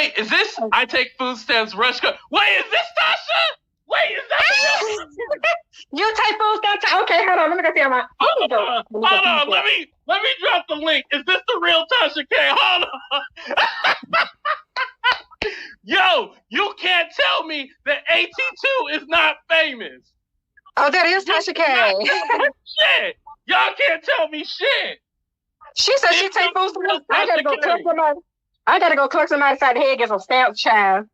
Wait, is this I take food stamps rush card? Wait, is this Tasha? Wait, is that You take food stamps? Okay, hold on. Let me go see my. Hold on. Let me drop the link. Is this the real Tasha K? Hold on. Yo, you can't tell me that AT2 is not famous. Oh, that is Tasha K. Shit. Y'all can't tell me shit. She said she take food stamps. I gotta go collect somebody. I gotta go collect somebody side the head, get some stamps, child.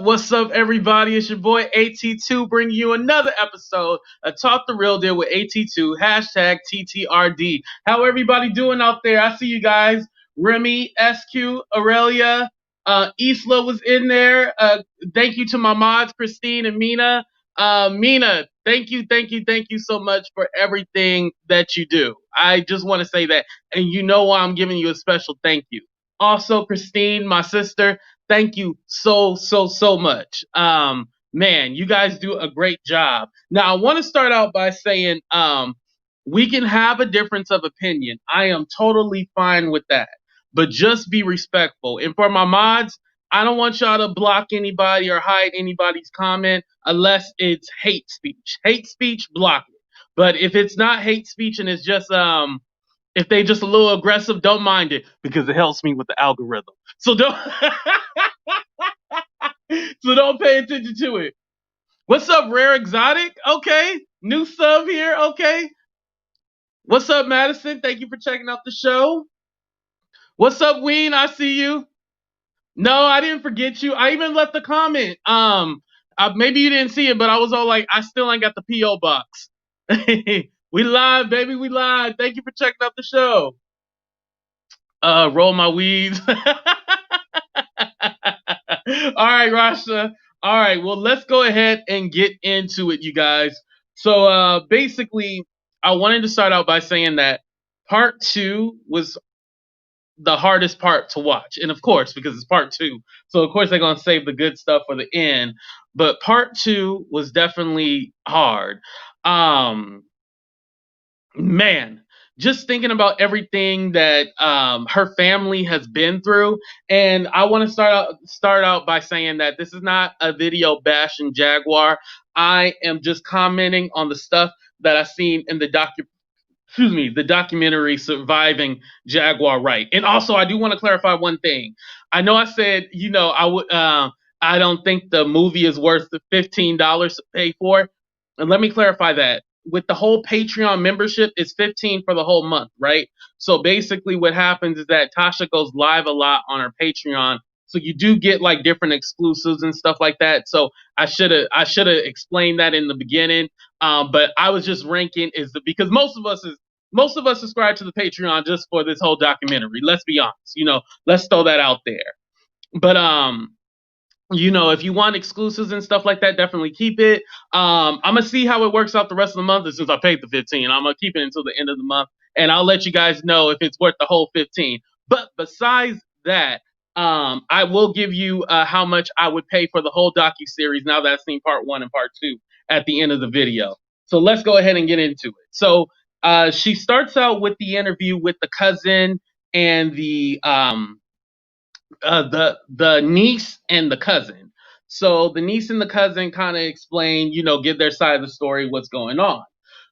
What's up, everybody? It's your boy AT2 bringing you another episode of Talk the Real Deal with AT2, hashtag TTRD. How everybody doing out there? I see you guys. Remy, SQ, Aurelia, Isla was in there. Thank you to my mods, Christine and Mina. Mina, thank you so much for everything that you do. I just want to say that, and you know why I'm giving you a special thank you. Also, Christine, my sister, thank you so much. Man, you guys do a great job. Now, I want to start out by saying, we can have a difference of opinion. I am totally fine with that, but just be respectful. And for my mods, I don't want y'all to block anybody or hide anybody's comment unless it's hate speech. Hate speech, block it. But if it's not hate speech and it's just, if they just a little aggressive, don't mind it because it helps me with the algorithm. So don't pay attention to it. What's up, Rare Exotic? Okay. New sub here. Okay. What's up, Madison? Thank you for checking out the show. What's up, Ween? I see you. No, I didn't forget you. I even left a comment. Maybe you didn't see it, but I was all like, I still ain't got the P.O. box. We live, baby. We live. Thank you for checking out the show. Roll my weeds. All right, Rasha. All right, well, let's go ahead and get into it, you guys. So basically, I wanted to start out by saying that part 2 was the hardest part to watch. And of course, because it's part 2. So of course they're going to save the good stuff for the end. But part 2 was definitely hard. Man, just thinking about everything that her family has been through, and I want to start out by saying that this is not a video bashing Jaguar. I am just commenting on the stuff that I've seen in the documentary Surviving Jaguar Wright. And also, I do want to clarify one thing. I know I said, I don't think the movie is worth the $15 to pay for. And let me clarify that. With the whole Patreon membership, it's $15 for the whole month, right? So basically what happens is that Tasha goes live a lot on her Patreon. So you do get like different exclusives and stuff like that. So I should have explained that in the beginning. But I was just ranking because most of us subscribe to the Patreon just for this whole documentary. Let's be honest, let's throw that out there. But if you want exclusives and stuff like that, definitely keep it. I'm going to see how it works out the rest of the month. And since I paid the $15, I'm going to keep it until the end of the month. And I'll let you guys know if it's worth the whole $15. But besides that, I will give you how much I would pay for the whole docuseries now that I've seen part 1 and part 2 at the end of the video. So let's go ahead and get into it. So she starts out with the interview with the cousin and the niece and the cousin. So the niece and the cousin kind of explain, give their side of the story, what's going on.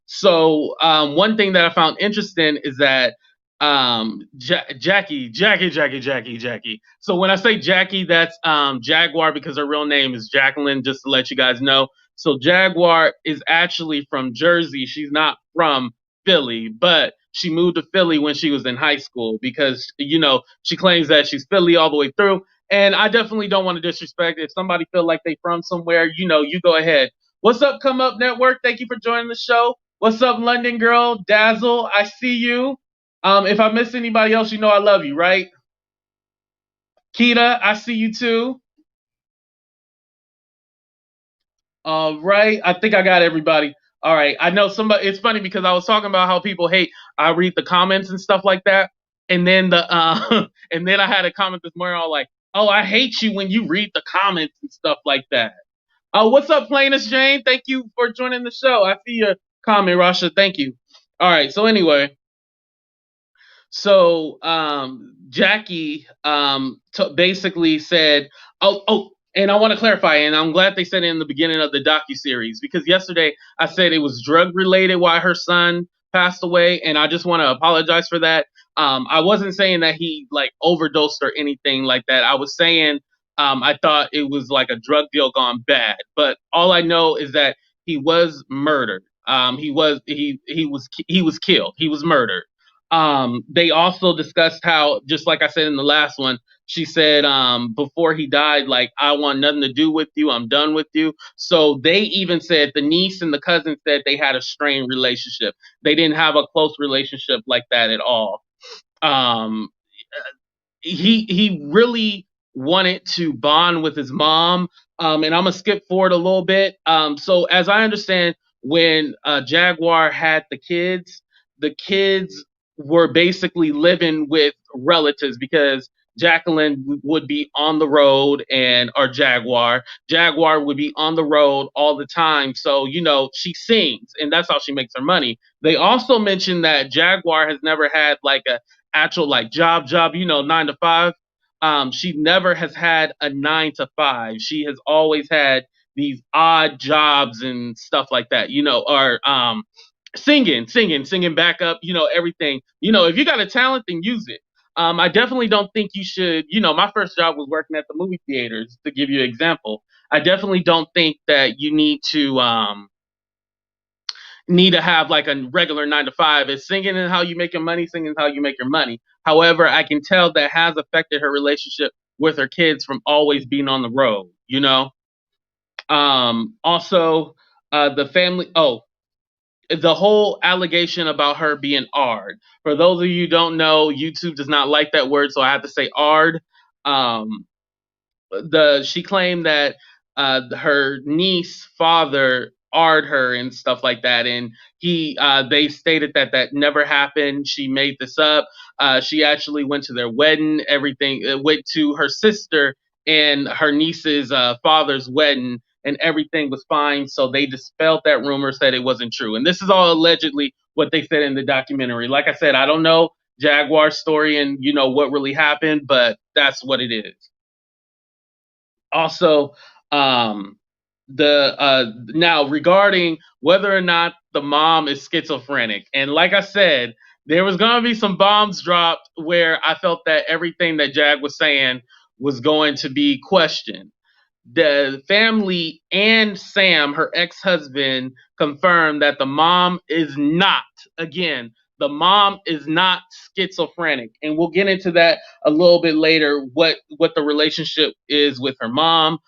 So one thing that I found interesting is that Jackie. So when I say Jackie, that's Jaguar because her real name is Jacqueline, just to let you guys know. So Jaguar is actually from Jersey. She's not from Philly, but she moved to Philly when she was in high school because, she claims that she's Philly all the way through. And I definitely don't want to disrespect. If somebody feel like they from somewhere, you go ahead. What's up, Come Up Network? Thank you for joining the show. What's up, London Girl? Dazzle, I see you. If I missed anybody else, you know I love you, right? Kita, I see you too. All right, I think I got everybody. All right, I know somebody. It's funny because I was talking about how people hate. I read the comments and stuff like that, and then and then I had a comment this morning. All like, "Oh, I hate you when you read the comments and stuff like that." What's up, Plainest Jane? Thank you for joining the show. I see your comment, Rasha. Thank you. All right, so anyway, so Jackie basically said, "Oh, and I want to clarify, and I'm glad they said it in the beginning of the docu series because yesterday I said it was drug related why her son passed away, and I just want to apologize for that. I wasn't saying that he like overdosed or anything like that. I was saying I thought it was like a drug deal gone bad, but all I know is that he was murdered. He was killed. He was murdered. They also discussed how, just like I said in the last one, she said before he died, like, I want nothing to do with you. I'm done with you. So they even said the niece and the cousin said they had a strained relationship. They didn't have a close relationship like that at all. Um, he really wanted to bond with his mom. And I'm gonna skip forward a little bit. So as I understand, when Jaguar had the kids were basically living with relatives because Jacqueline would be on the road and or Jaguar would be on the road all the time. So, she sings and that's how she makes her money. They also mentioned that Jaguar has never had like a actual like job, 9 to 5. She never has had a 9 to 5. She has always had these odd jobs and stuff like that, or singing backup, everything. If you got a talent, then use it. I definitely don't think you should, my first job was working at the movie theaters, to give you an example. I definitely don't think that you need to have like a regular 9 to 5. It's singing and how you make your money, singing how you make your money. However, I can tell that has affected her relationship with her kids from always being on the road. Also, the family. Oh, the whole allegation about her being ard. For those of you who don't know, YouTube does not like that word, so I have to say ard. Um, she claimed that her niece father ard her and stuff like that, and they stated that that never happened. She made this up. She actually went to their wedding. Everything went to her sister and her niece's father's wedding, and everything was fine. So they dispelled that rumor, said it wasn't true, and this is all allegedly what they said in the documentary. Like I said, I don't know Jaguar's story and what really happened, but that's what it is. Also, the now regarding whether or not the mom is schizophrenic, and like I said, there was gonna be some bombs dropped where I felt that everything that Jag was saying was going to be questioned. The family and Sam, her ex-husband, confirmed that the mom is not, again, the mom is not schizophrenic. And we'll get into that a little bit later, what the relationship is with her mom.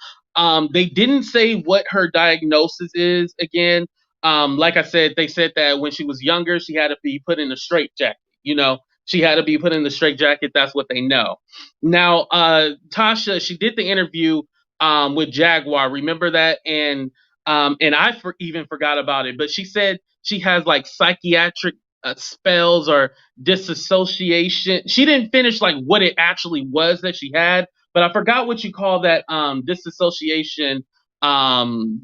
They didn't say what her diagnosis is again. Like I said, they said that when she was younger, she had to be put in a straitjacket. She had to be put in the straitjacket. That's what they know. Now, Tasha, she did the interview with Jaguar. Remember that? And I even forgot about it. But she said she has like psychiatric spells or disassociation. She didn't finish like what it actually was that she had, but I forgot what you call that disassociation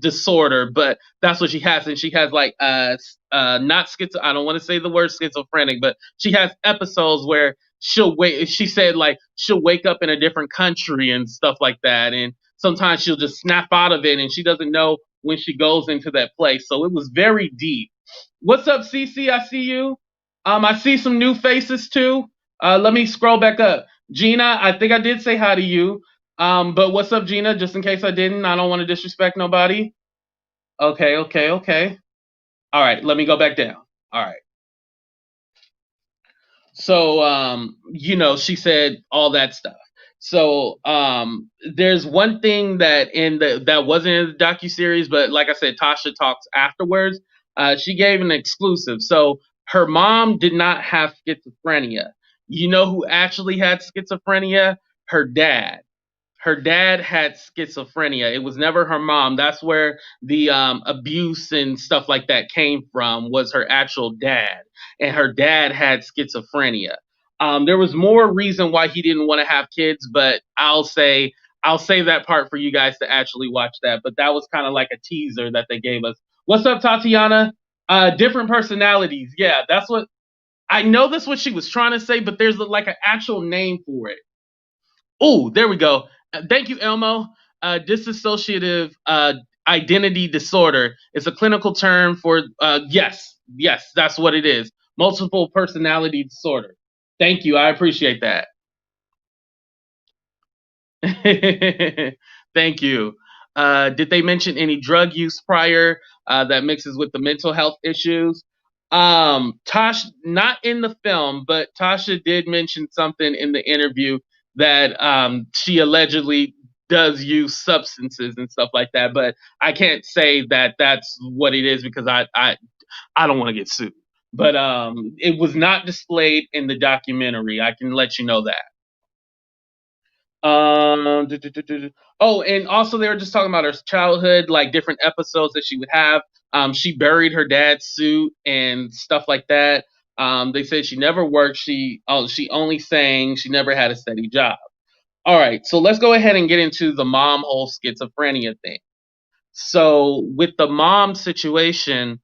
disorder. But that's what she has, and she has like not schizo. I don't want to say the word schizophrenic, but she has episodes where she'll wait. She said like she'll wake up in a different country and stuff like that, and sometimes she'll just snap out of it and she doesn't know when she goes into that place. So it was very deep. What's up, CC? I see you. I see some new faces too. Let me scroll back up. Gina, I think I did say hi to you. But what's up, Gina? Just in case I didn't, I don't want to disrespect nobody. Okay. All right, let me go back down. All right. So, she said all that stuff. So, there's one thing that wasn't in the docu series, but like I said, Tasha talks afterwards. She gave an exclusive. So Her mom did not have schizophrenia. You know who actually had schizophrenia? Her dad. Her dad had schizophrenia. It was never her mom. That's where the abuse and stuff like that came from, was her actual dad. And her dad had schizophrenia. There was more reason why he didn't want to have kids, but I'll save that part for you guys to actually watch that. But that was kind of like a teaser that they gave us. What's up, Tatiana? Different personalities. Yeah, that's what I know. That's what she was trying to say, but there's like an actual name for it. Oh, there we go. Thank you, Elmo. Dissociative identity disorder is a clinical term for, yes, that's what it is. Multiple personality disorder. Thank you. I appreciate that. Thank you. Did they mention any drug use prior that mixes with the mental health issues? Tosh, not in the film, but Tasha did mention something in the interview that she allegedly does use substances and stuff like that. But I can't say that that's what it is because I don't want to get sued. But it was not displayed in the documentary. I can let you know that. Oh, and also they were just talking about her childhood, like different episodes that she would have. She buried her dad's suit and stuff like that. They said she never worked. She only sang. She never had a steady job. All right, so let's go ahead and get into the mom whole schizophrenia thing. So with the mom situation,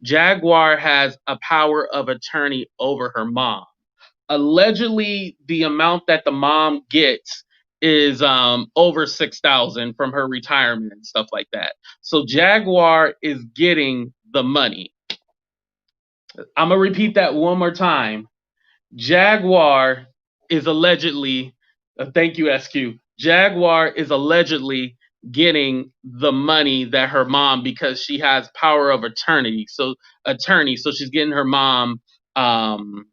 Jaguar has a power of attorney over her mom. Allegedly, the amount that the mom gets is over 6,000 from her retirement and stuff like that. So Jaguar is getting the money. I'm gonna repeat that one more time. Jaguar is allegedly, thank you, SQ. Jaguar is allegedly getting the money that her mom, because she has power of attorney. So she's getting her mom um,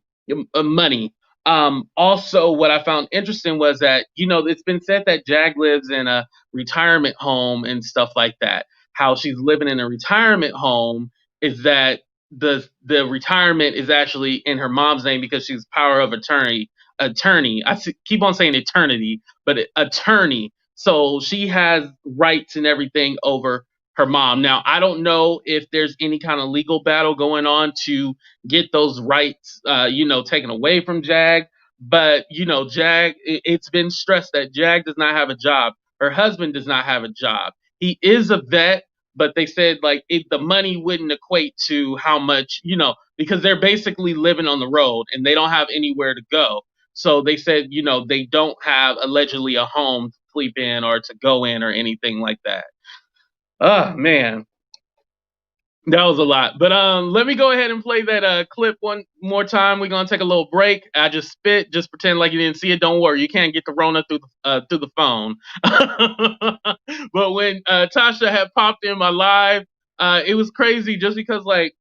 money. Also, what I found interesting was that, it's been said that Jag lives in a retirement home and stuff like that. How she's living in a retirement home is that the retirement is actually in her mom's name because she's power of attorney. Keep on saying eternity, but attorney. So she has rights and everything over her mom. Now, I don't know if there's any kind of legal battle going on to get those rights taken away from Jag. But Jag, it's been stressed that Jag does not have a job. Her husband does not have a job. He is a vet, but they said like the money wouldn't equate to how much, because they're basically living on the road and they don't have anywhere to go. So they said, they don't have allegedly a home to sleep in or to go in or anything like that. Oh man, that was a lot. But let me go ahead and play that clip one more time. We're gonna take a little break. I just spit. Just pretend like you didn't see it. Don't worry, you can't get the Rona through the phone. But when Tasha had popped in my live, it was crazy just because like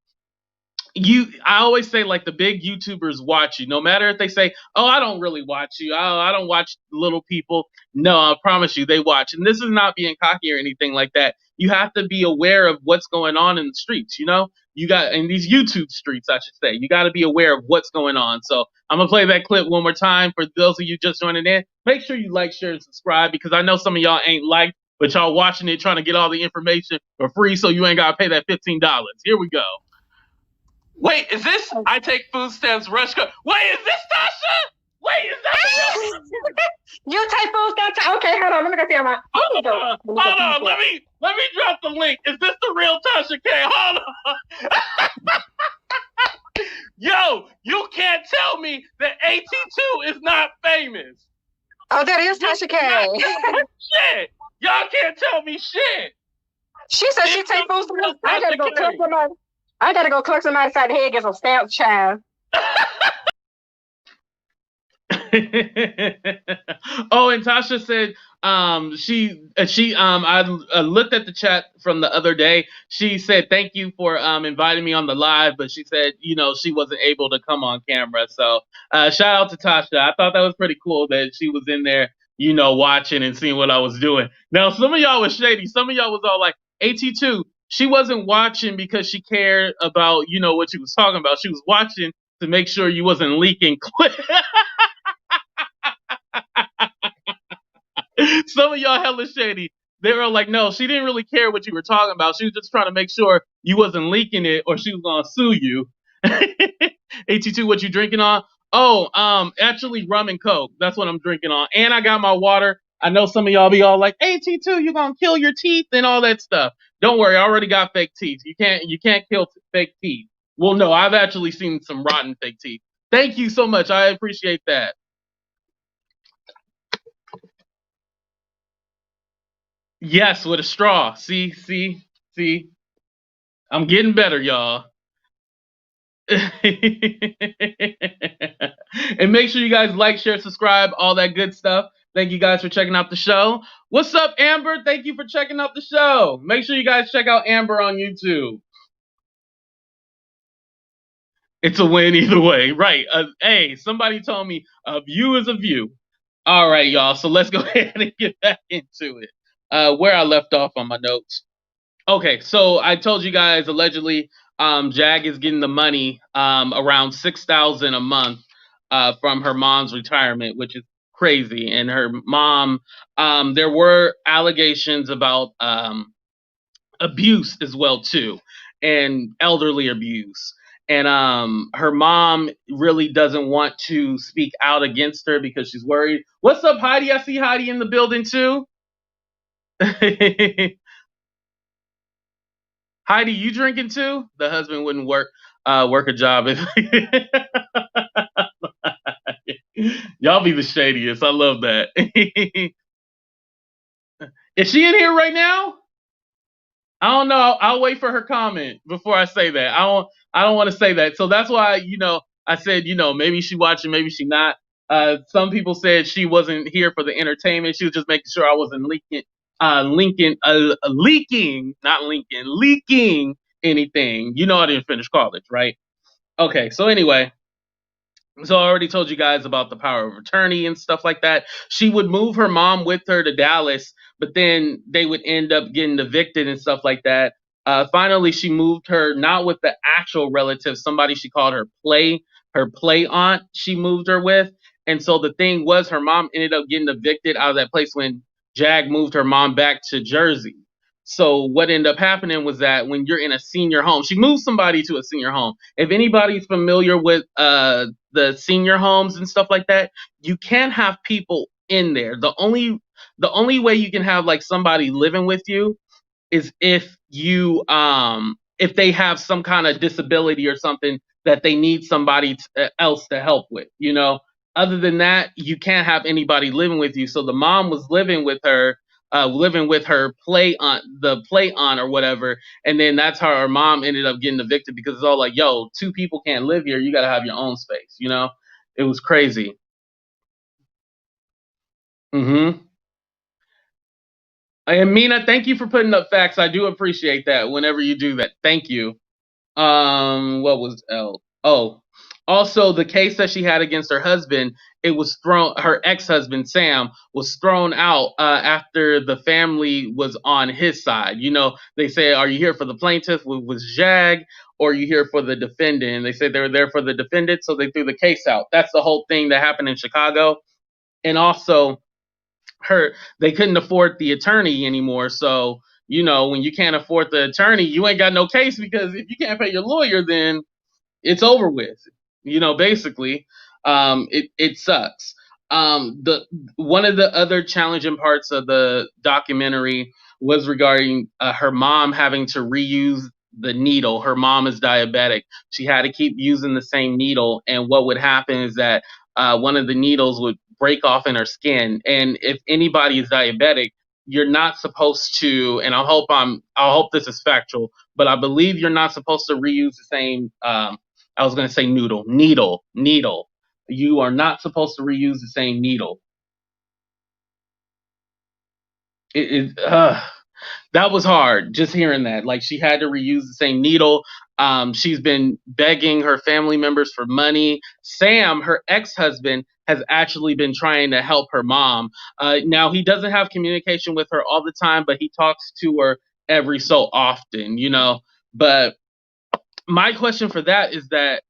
I always say like the big YouTubers watch you no matter if they say, oh, I don't really watch you, I don't watch little people. No, I promise you they watch. And this is not being cocky or anything like that. You have to be aware of what's going on in the streets. You got in these YouTube streets, I should say, you got to be aware of what's going on. So I'm gonna play that clip one more time for those of you just joining in. Make sure you like, share, and subscribe, because I know some of y'all ain't liked, but y'all watching it trying to get all the information for free, so you ain't gotta pay that $15. Here we go. Wait, is this? I take food stamps, rush card. Wait, is this Tasha? Wait, is that? You take food stamps? Okay, hold on. Let me go see my. Hold on. Let me drop the link. Is this the real Tasha K? Hold on. Yo, you can't tell me that AT2 is not famous. Oh, that is Tasha K. Shit, y'all can't tell me shit. She said she take food stamps. I gotta go collect somebody. I gotta go collect somebody side the head, get some stamps, child. Oh, and Tasha said I looked at the chat from the other day. She said thank you for inviting me on the live, but she said she wasn't able to come on camera. So shout out to Tasha. I thought that was pretty cool that she was in there watching and seeing what I was doing. Now some of y'all was shady. Some of y'all was all like, AT2, she wasn't watching because she cared about, you know, what you was talking about. She was watching to make sure you wasn't leaking. Some of y'all hella shady. They were like, no, she didn't really care what you were talking about. She was just trying to make sure you wasn't leaking it, or she was gonna sue you. AT2, what you drinking on? Oh, actually rum and coke. That's what I'm drinking on. And I got my water. I know some of y'all be all like, AT2, you're gonna kill your teeth and all that stuff. Don't worry, I already got fake teeth. You can't kill fake teeth. Well, no, I've actually seen some rotten fake teeth. Thank you so much. I appreciate that. Yes, with a straw. See. I'm getting better, y'all. And make sure you guys like, share, subscribe, all that good stuff. Thank you guys for checking out the show. What's up, Amber? Thank you for checking out the show. Make sure you guys check out Amber on YouTube. It's a win either way. Right. Hey, somebody told me a view is a view. All right, y'all. So let's go ahead and get back into it. Where I left off on my notes. Okay, so I told you guys allegedly Jag is getting the money around 6,000 a month from her mom's retirement, which is crazy. And her mom, there were allegations about abuse as well too, and elderly abuse. And her mom really doesn't want to speak out against her because she's worried. What's up, Heidi? I see Heidi in the building too. Heidi, you drinking too? The husband wouldn't work a job if y'all be the shadiest. I love that. Is she in here right now? I don't know. I'll wait for her comment before I say that. I don't want to say that. So that's why, I said, maybe she watching, maybe she not. Some people said she wasn't here for the entertainment. She was just making sure I wasn't leaking anything. You know I didn't finish college, right? Okay, so anyway, so I already told you guys about the power of attorney and stuff like that. She would move her mom with her to Dallas, but then they would end up getting evicted and stuff like that. Finally, she moved her not with the actual relative, somebody she called her play aunt. She moved her with, and so the thing was, her mom ended up getting evicted out of that place when Jag moved her mom back to Jersey. So what ended up happening was that when you're in a senior home, she moved somebody to a senior home. If anybody's familiar with the senior homes and stuff like that, you can't have people in there. The only way you can have like somebody living with you is if they have some kind of disability or something that they need somebody else to help with, other than that, you can't have anybody living with you. So the mom was living with her play on or whatever, and then that's how her mom ended up getting evicted because it's all like, yo, two people can't live here. You got to have your own space. It was crazy. Hmm. And Mina, thank you for putting up facts. I do appreciate that whenever you do that. Thank you. What was L? Oh, also the case that she had against her husband, it was thrown. Her ex-husband Sam was thrown out after the family was on his side. They say, "Are you here for the plaintiff?" Was Jag, or are you here for the defendant? And they said they were there for the defendant, so they threw the case out. That's the whole thing that happened in Chicago, and also her they couldn't afford the attorney anymore. So when you can't afford the attorney, you ain't got no case because if you can't pay your lawyer, then it's over with. Basically, it sucks. The One of the other challenging parts of the documentary was regarding her mom having to reuse the needle. Her mom is diabetic. She had to keep using the same needle, and what would happen is that one of the needles would break off in her skin. And if anybody is diabetic, you're not supposed to. And I hope this is factual, but I believe you're not supposed to reuse the same. I was going to say needle. You are not supposed to reuse the same needle. It that was hard just hearing that. Like, she had to reuse the same needle. She's been begging her family members for money. Sam, her ex-husband, has actually been trying to help her mom. Now he doesn't have communication with her all the time, but he talks to her every so often, you know. But my question for that is that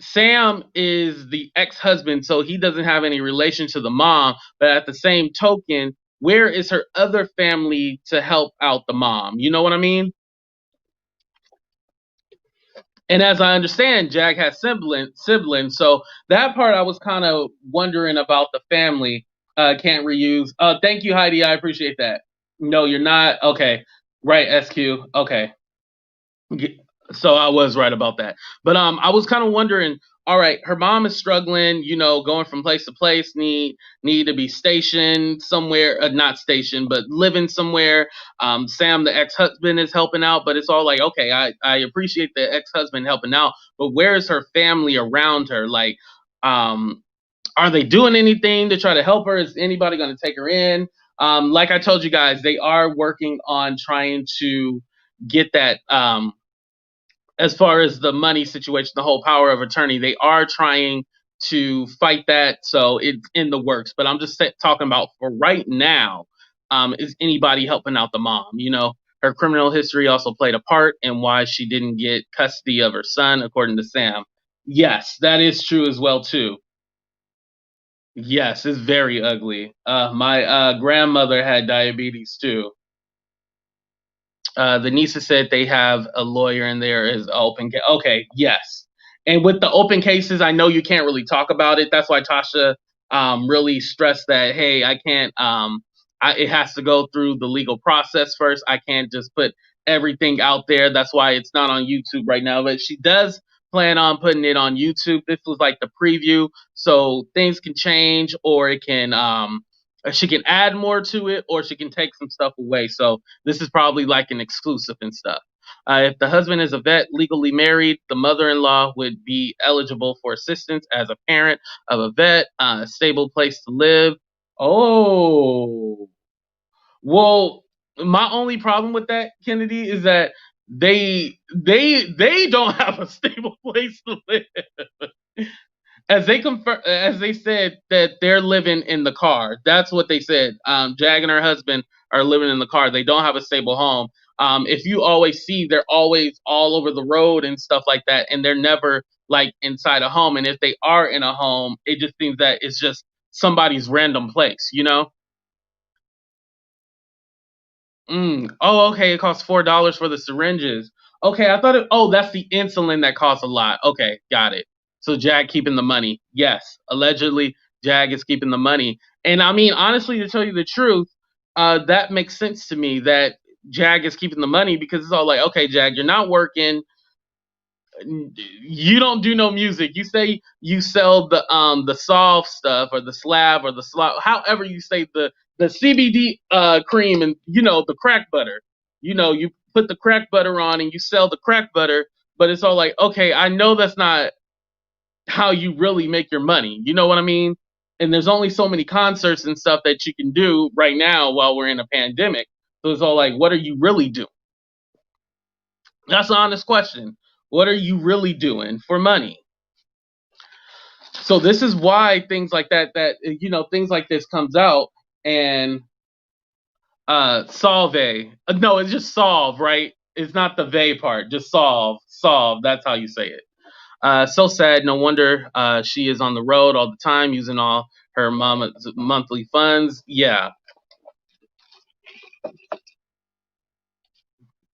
Sam is the ex-husband, so he doesn't have any relation to the mom. But at the same token, where is her other family to help out the mom? You know what I mean? And as I understand, Jag has siblings, so that part I was kind of wondering about the family. Can't reuse. Thank you, Heidi. I appreciate that. No, you're not. Okay, right, SQ. Okay. Ye- So I was right about that. But I was kind of wondering, all right, her mom is struggling, you know, going from place to place, need to be stationed somewhere, not stationed, but living somewhere. Sam, the ex-husband, is helping out, but it's all like, okay, I appreciate the ex-husband helping out, but where is her family around her? Like, um, are they doing anything to try to help her? Is anybody going to take her in? Like I told you guys, they are working on trying to get that as far as the money situation, the whole power of attorney, they are trying to fight that. So it's in the works. But I'm just talking about for right now, is anybody helping out the mom? You know, her criminal history also played a part in why she didn't get custody of her son, according to Sam. Yes, that is true as well too. Yes, it's very ugly. My grandmother had diabetes too. The Nisa said they have a lawyer in there as open case. Okay, yes. And with the open cases, I know you can't really talk about it. That's why Tasha really stressed that, hey, I can't, it has to go through the legal process first. I can't just put everything out there. That's why it's not on YouTube right now. But she does plan on putting it on YouTube. This was like the preview. So things can change, or it can, she can add more to it, or she can take some stuff away. So this is probably like an exclusive and stuff. If the husband is a vet legally married, the mother-in-law would be eligible for assistance as a parent of a vet, a stable place to live. Oh, well, my only problem with that, Kennedy, is that they don't have a stable place to live. As they said that they're living in the car. That's what they said. Jag and her husband are living in the car. They don't have a stable home. If you always see, they're always all over the road and stuff like that, and they're never like inside a home. And if they are in a home, it just seems that it's just somebody's random place, you know? Oh, okay. It costs $4 for the syringes. Okay, I thought it. Oh, that's the insulin that costs a lot. Okay, got it. So Jag keeping the money. Yes, allegedly Jag is keeping the money. And I mean, honestly, to tell you the truth, that makes sense to me that Jag is keeping the money because it's all like, okay, Jag, you're not working, you don't do no music. You say you sell the soft stuff or the slab or the slab, however you say the CBD cream and you know the crack butter. You know, you put the crack butter on and you sell the crack butter, but it's all like, okay, I know that's not how you really make your money. You know what I mean? And there's only so many concerts and stuff that you can do right now while we're in a pandemic. So it's all like, what are you really doing? That's an honest question. What are you really doing for money? So this is why things like that you know things like this comes out and solve no, it's just solve, right? It's not the they part, just solve, that's how you say it. So sad, no wonder she is on the road all the time using all her mama's monthly funds. Yeah.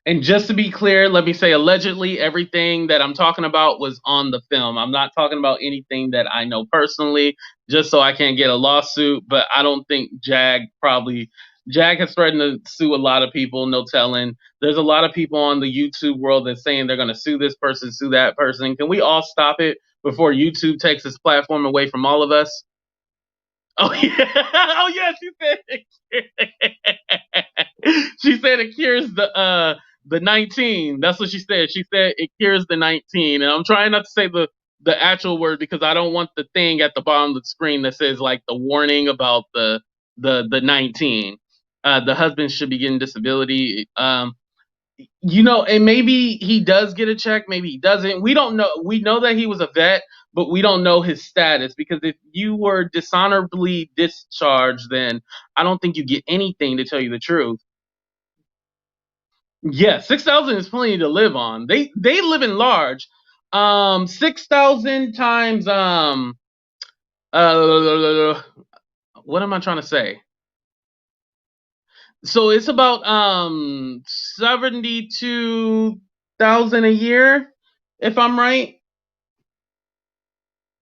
And just to be clear, let me say allegedly everything that I'm talking about was on the film. I'm not talking about anything that I know personally, just so I can't get a lawsuit. But I don't think Jag has threatened to sue a lot of people, no telling. There's a lot of people on the YouTube world that's saying they're gonna sue this person, sue that person. Can we all stop it before YouTube takes its platform away from all of us? Oh yeah. Oh yeah, she said it cures the 19. That's what she said. She said it cures the 19. And I'm trying not to say the actual word because I don't want the thing at the bottom of the screen that says like the warning about the 19. The husband should be getting disability. You know, and maybe he does get a check, maybe he doesn't. We don't know. We know that he was a vet, but we don't know his status because if you were dishonorably discharged, then I don't think you get anything, to tell you the truth. Yeah, 6,000 is plenty to live on. They live in large. 6,000 times uh what am I trying to say? So it's about 72,000 a year, if I'm right.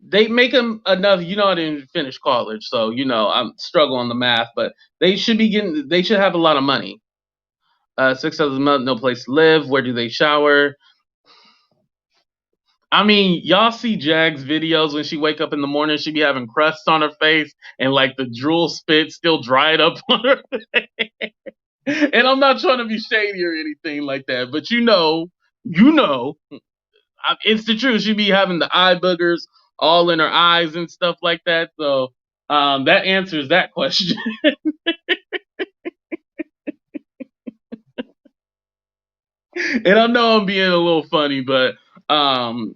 They make them enough. I didn't finish college, so I'm struggling on the math, but they should have a lot of money. 6,000 a month, no place to live. Where do they shower? I mean, y'all see Jag's videos when she wake up in the morning, she be having crusts on her face and like the drool spit still dried up on her. And I'm not trying to be shady or anything like that, but you know, it's the truth. She be having the eye boogers all in her eyes and stuff like that. So that answers that question. And I know I'm being a little funny, but um,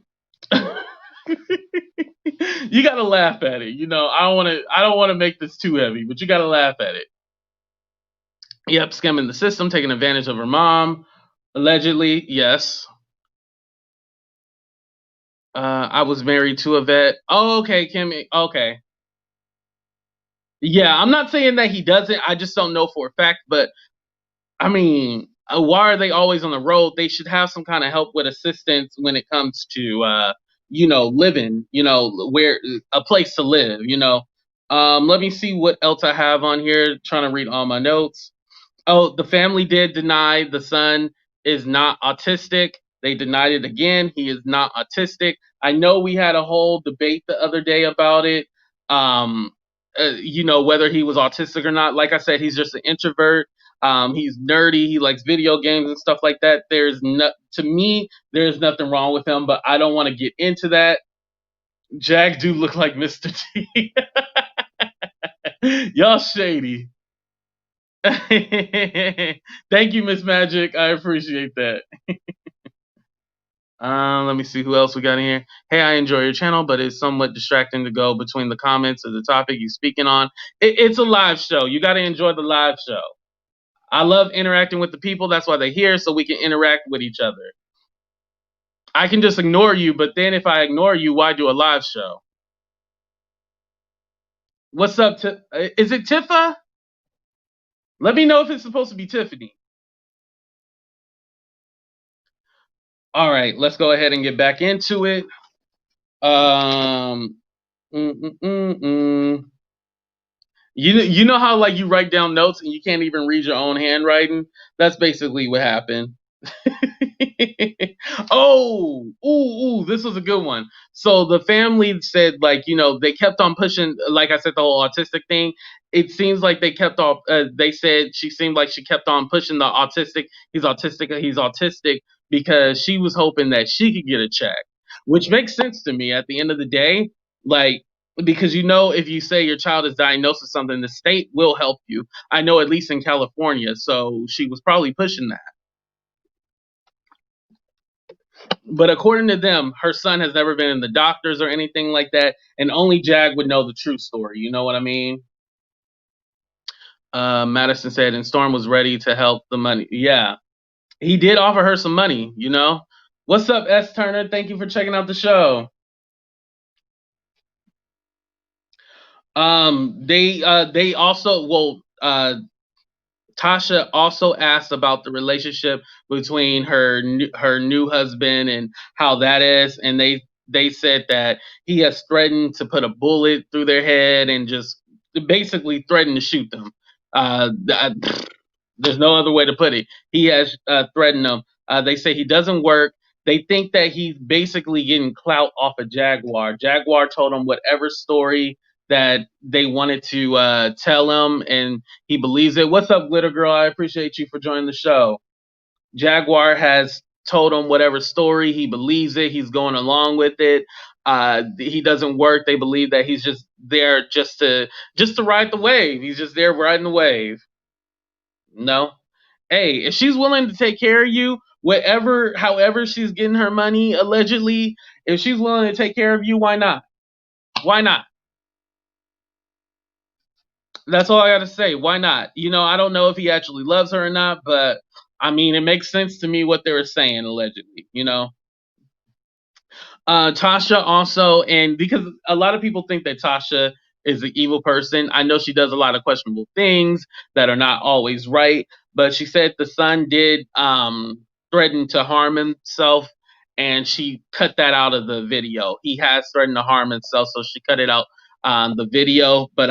you gotta laugh at it. I don't want to make this too heavy, but you gotta laugh at it. Yep, scamming the system, taking advantage of her mom. Allegedly, yes. I was married to a vet. Oh, okay, Kimmy. Okay. Yeah, I'm not saying that he doesn't. I just don't know for a fact. But I mean, why are they always on the road? They should have some kind of help with assistance when it comes to, living. Where a place to live. Let me see what else I have on here. Trying to read all my notes. Oh, the family did deny the son is not autistic. They denied it again. He is not autistic. I know we had a whole debate the other day about it. Um, whether he was autistic or not. Like I said, he's just an introvert. He's nerdy. He likes video games and stuff like that. To me, there's nothing wrong with him, but I don't want to get into that. Jag do look like Mr. T. Y'all shady. Thank you, Miss Magic. I appreciate that. Let me see who else we got in here. Hey, I enjoy your channel, but it's somewhat distracting to go between the comments of the topic you speaking on. It's a live show. You got to enjoy the live show. I love interacting with the people. That's why they're here, so we can interact with each other. I can just ignore you, but then if I ignore you, why do a live show? What's up? Is it Tifa? Let me know if it's supposed to be Tiffany. All right, let's go ahead and get back into it. Um, mm, mm, mm, mm. You know how like you write down notes and you can't even read your own handwriting? That's basically what happened. Oh, ooh, this was a good one. So the family said, like, they kept on pushing, like I said, the whole autistic thing. It seems like they kept off. They said she seemed like she kept on pushing the autistic. He's autistic. He's autistic because she was hoping that she could get a check, which makes sense to me. At the end of the day, like. Because if you say your child is diagnosed with something, the state will help you. I know at least in California, so she was probably pushing that. But according to them, her son has never been in the doctors or anything like that, and only Jag would know the true story. You know what I mean? Madison said, and Storm was ready to help the money. Yeah, he did offer her some money. What's up, S Turner? Thank you for checking out the show. They also Tasha also asked about the relationship between her new husband and how that is, and they said that he has threatened to put a bullet through their head and just basically threatened to shoot them. There's no other way to put it. He has threatened them. They say he doesn't work. They think that he's basically getting clout off of Jaguar. Jaguar told him whatever story that they wanted to tell him, and he believes it. What's up, Glitter Girl? I appreciate you for joining the show. Jaguar has told him whatever story, he believes it. He's going along with it. He doesn't work. They believe that he's just there just to ride the wave. He's just there riding the wave. No. Hey, if she's willing to take care of you, however she's getting her money, allegedly, if she's willing to take care of you, why not? Why not? That's all I got to say. Why not? I don't know if he actually loves her or not, but I mean, it makes sense to me what they were saying, allegedly, you know? Tasha also, and because a lot of people think that Tasha is an evil person, I know she does a lot of questionable things that are not always right. But she said the son did threaten to harm himself, and she cut that out of the video. He has threatened to harm himself, so she cut it out the video. But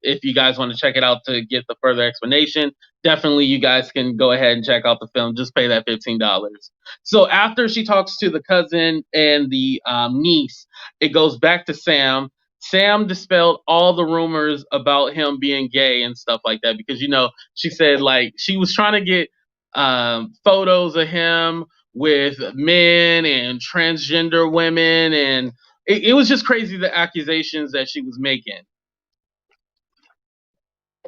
if you guys want to check it out to get the further explanation, definitely you guys can go ahead and check out the film. Just pay that $15. So after she talks to the cousin and the niece, it goes back to Sam. Sam dispelled all the rumors about him being gay and stuff like that because she said like she was trying to get photos of him with men and transgender women, and it was just crazy the accusations that she was making.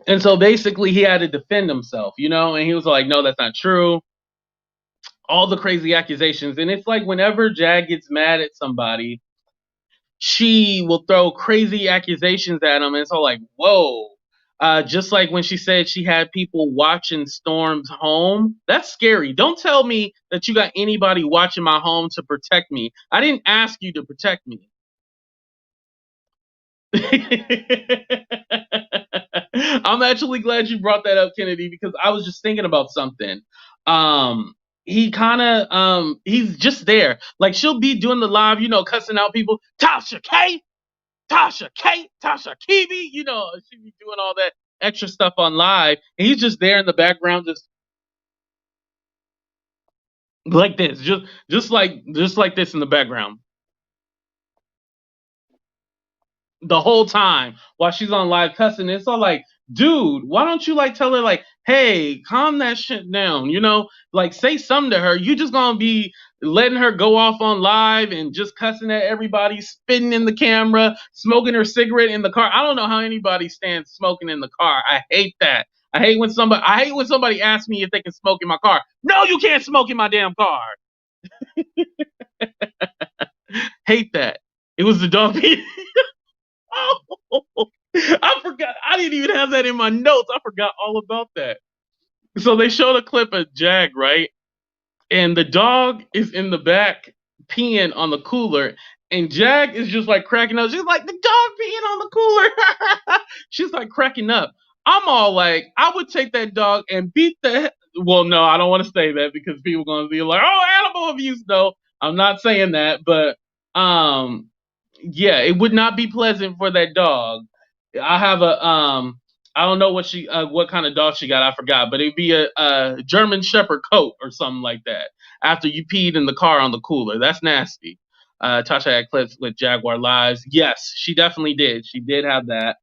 And so basically he had to defend himself, and he was like, no, that's not true. All the crazy accusations. And it's like whenever Jag gets mad at somebody, she will throw crazy accusations at him. And it's all like, whoa. Just like when she said she had people watching Storm's home. That's scary. Don't tell me that you got anybody watching my home to protect me. I didn't ask you to protect me. I'm actually glad you brought that up, Kennedy, because I was just thinking about something. He kind of he's just there. Like she'll be doing the live, cussing out people. Tasha K, Tasha K, Tasha Kibi, she'll be doing all that extra stuff on live, and he's just there in the background, just like this, just like this in the background. The whole time while she's on live cussing. It's all like, dude, why don't you like tell her like, hey, calm that shit down, like say something to her. You just gonna be letting her go off on live and just cussing at everybody, spitting in the camera, smoking her cigarette in the car. I don't know how anybody stands smoking in the car. I hate that. I hate when somebody asks me if they can smoke in my car. No, you can't smoke in my damn car. Hate that. It was the dog. Oh, I forgot. I didn't even have that in my notes. I forgot all about that. So they showed a clip of Jag, right? And the dog is in the back peeing on the cooler. And Jag is just like cracking up. She's like, the dog peeing on the cooler. She's like cracking up. I'm all like, I would take that dog and beat the. Well, no, I don't want to say that because people are going to be like, oh, animal abuse. No, I'm not saying that. But yeah, it would not be pleasant for that dog. I have a I don't know what kind of dog she got, I forgot, but it'd be a German Shepherd coat or something like that. After you peed in the car on the cooler, that's nasty. Tasha had clips with Jaguar Lives. Yes, she definitely did. She did have that.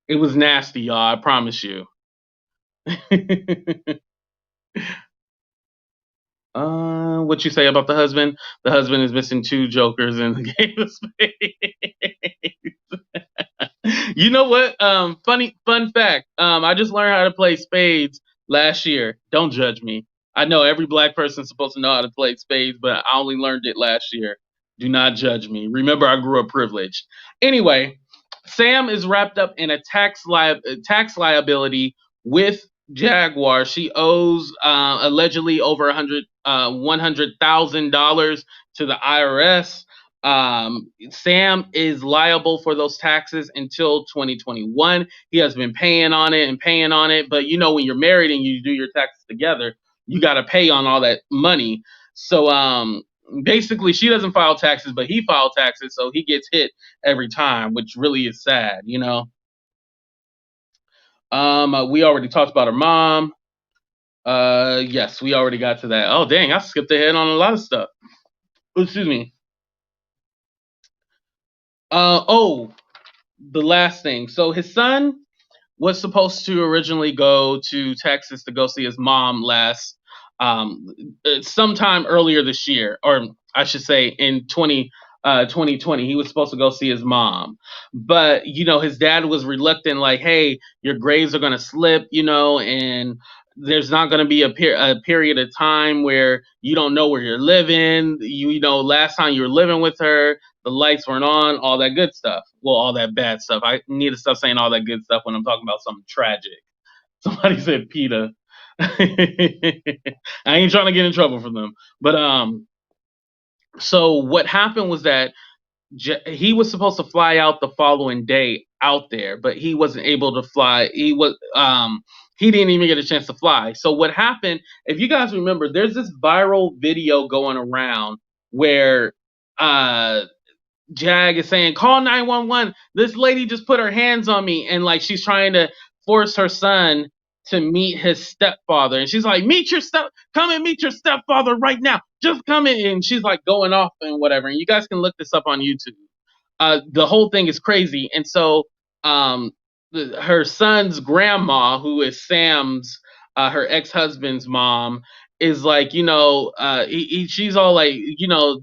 It was nasty, y'all. I promise you. What you say about the husband? The husband is missing two jokers in the game of spades. You know what? Fun fact. I just learned how to play spades last year. Don't judge me. I know every black person's supposed to know how to play spades, but I only learned it last year. Do not judge me. Remember, I grew up privileged. Anyway, Sam is wrapped up in a tax liability with Jaguar. She owes allegedly over $100,000 to the IRS. Sam is liable for those taxes until 2021. He has been paying on it and paying on it, but when you're married and you do your taxes together, you got to pay on all that money. So basically she doesn't file taxes, but he filed taxes, so he gets hit every time, which really is sad. We already talked about her mom. Yes, we already got to that. Oh dang, I skipped ahead on a lot of stuff. Excuse me. Oh, the last thing. So his son was supposed to originally go to Texas to go see his mom um, sometime earlier this year, or I should say in 2020. He was supposed to go see his mom, but his dad was reluctant, like, hey, your grades are going to slip, and there's not going to be a period of time where you don't know where you're living. Last time you were living with her, the lights weren't on, all that good stuff. Well, all that bad stuff. I need to stop saying all that good stuff when I'm talking about something tragic. Somebody said PETA. I ain't trying to get in trouble for them. But so what happened was that he was supposed to fly out the following day out there, but he wasn't able to fly. He didn't even get a chance to fly. So what happened, if you guys remember, there's this viral video going around where Jag is saying, call 911. This lady just put her hands on me, and like she's trying to force her son to meet his stepfather. And she's like, come and meet your stepfather right now. Just come in. And she's like going off and whatever. And you guys can look this up on YouTube. The whole thing is crazy. And so um her son's grandma, who is Sam's her ex-husband's mom, is like, she's all like,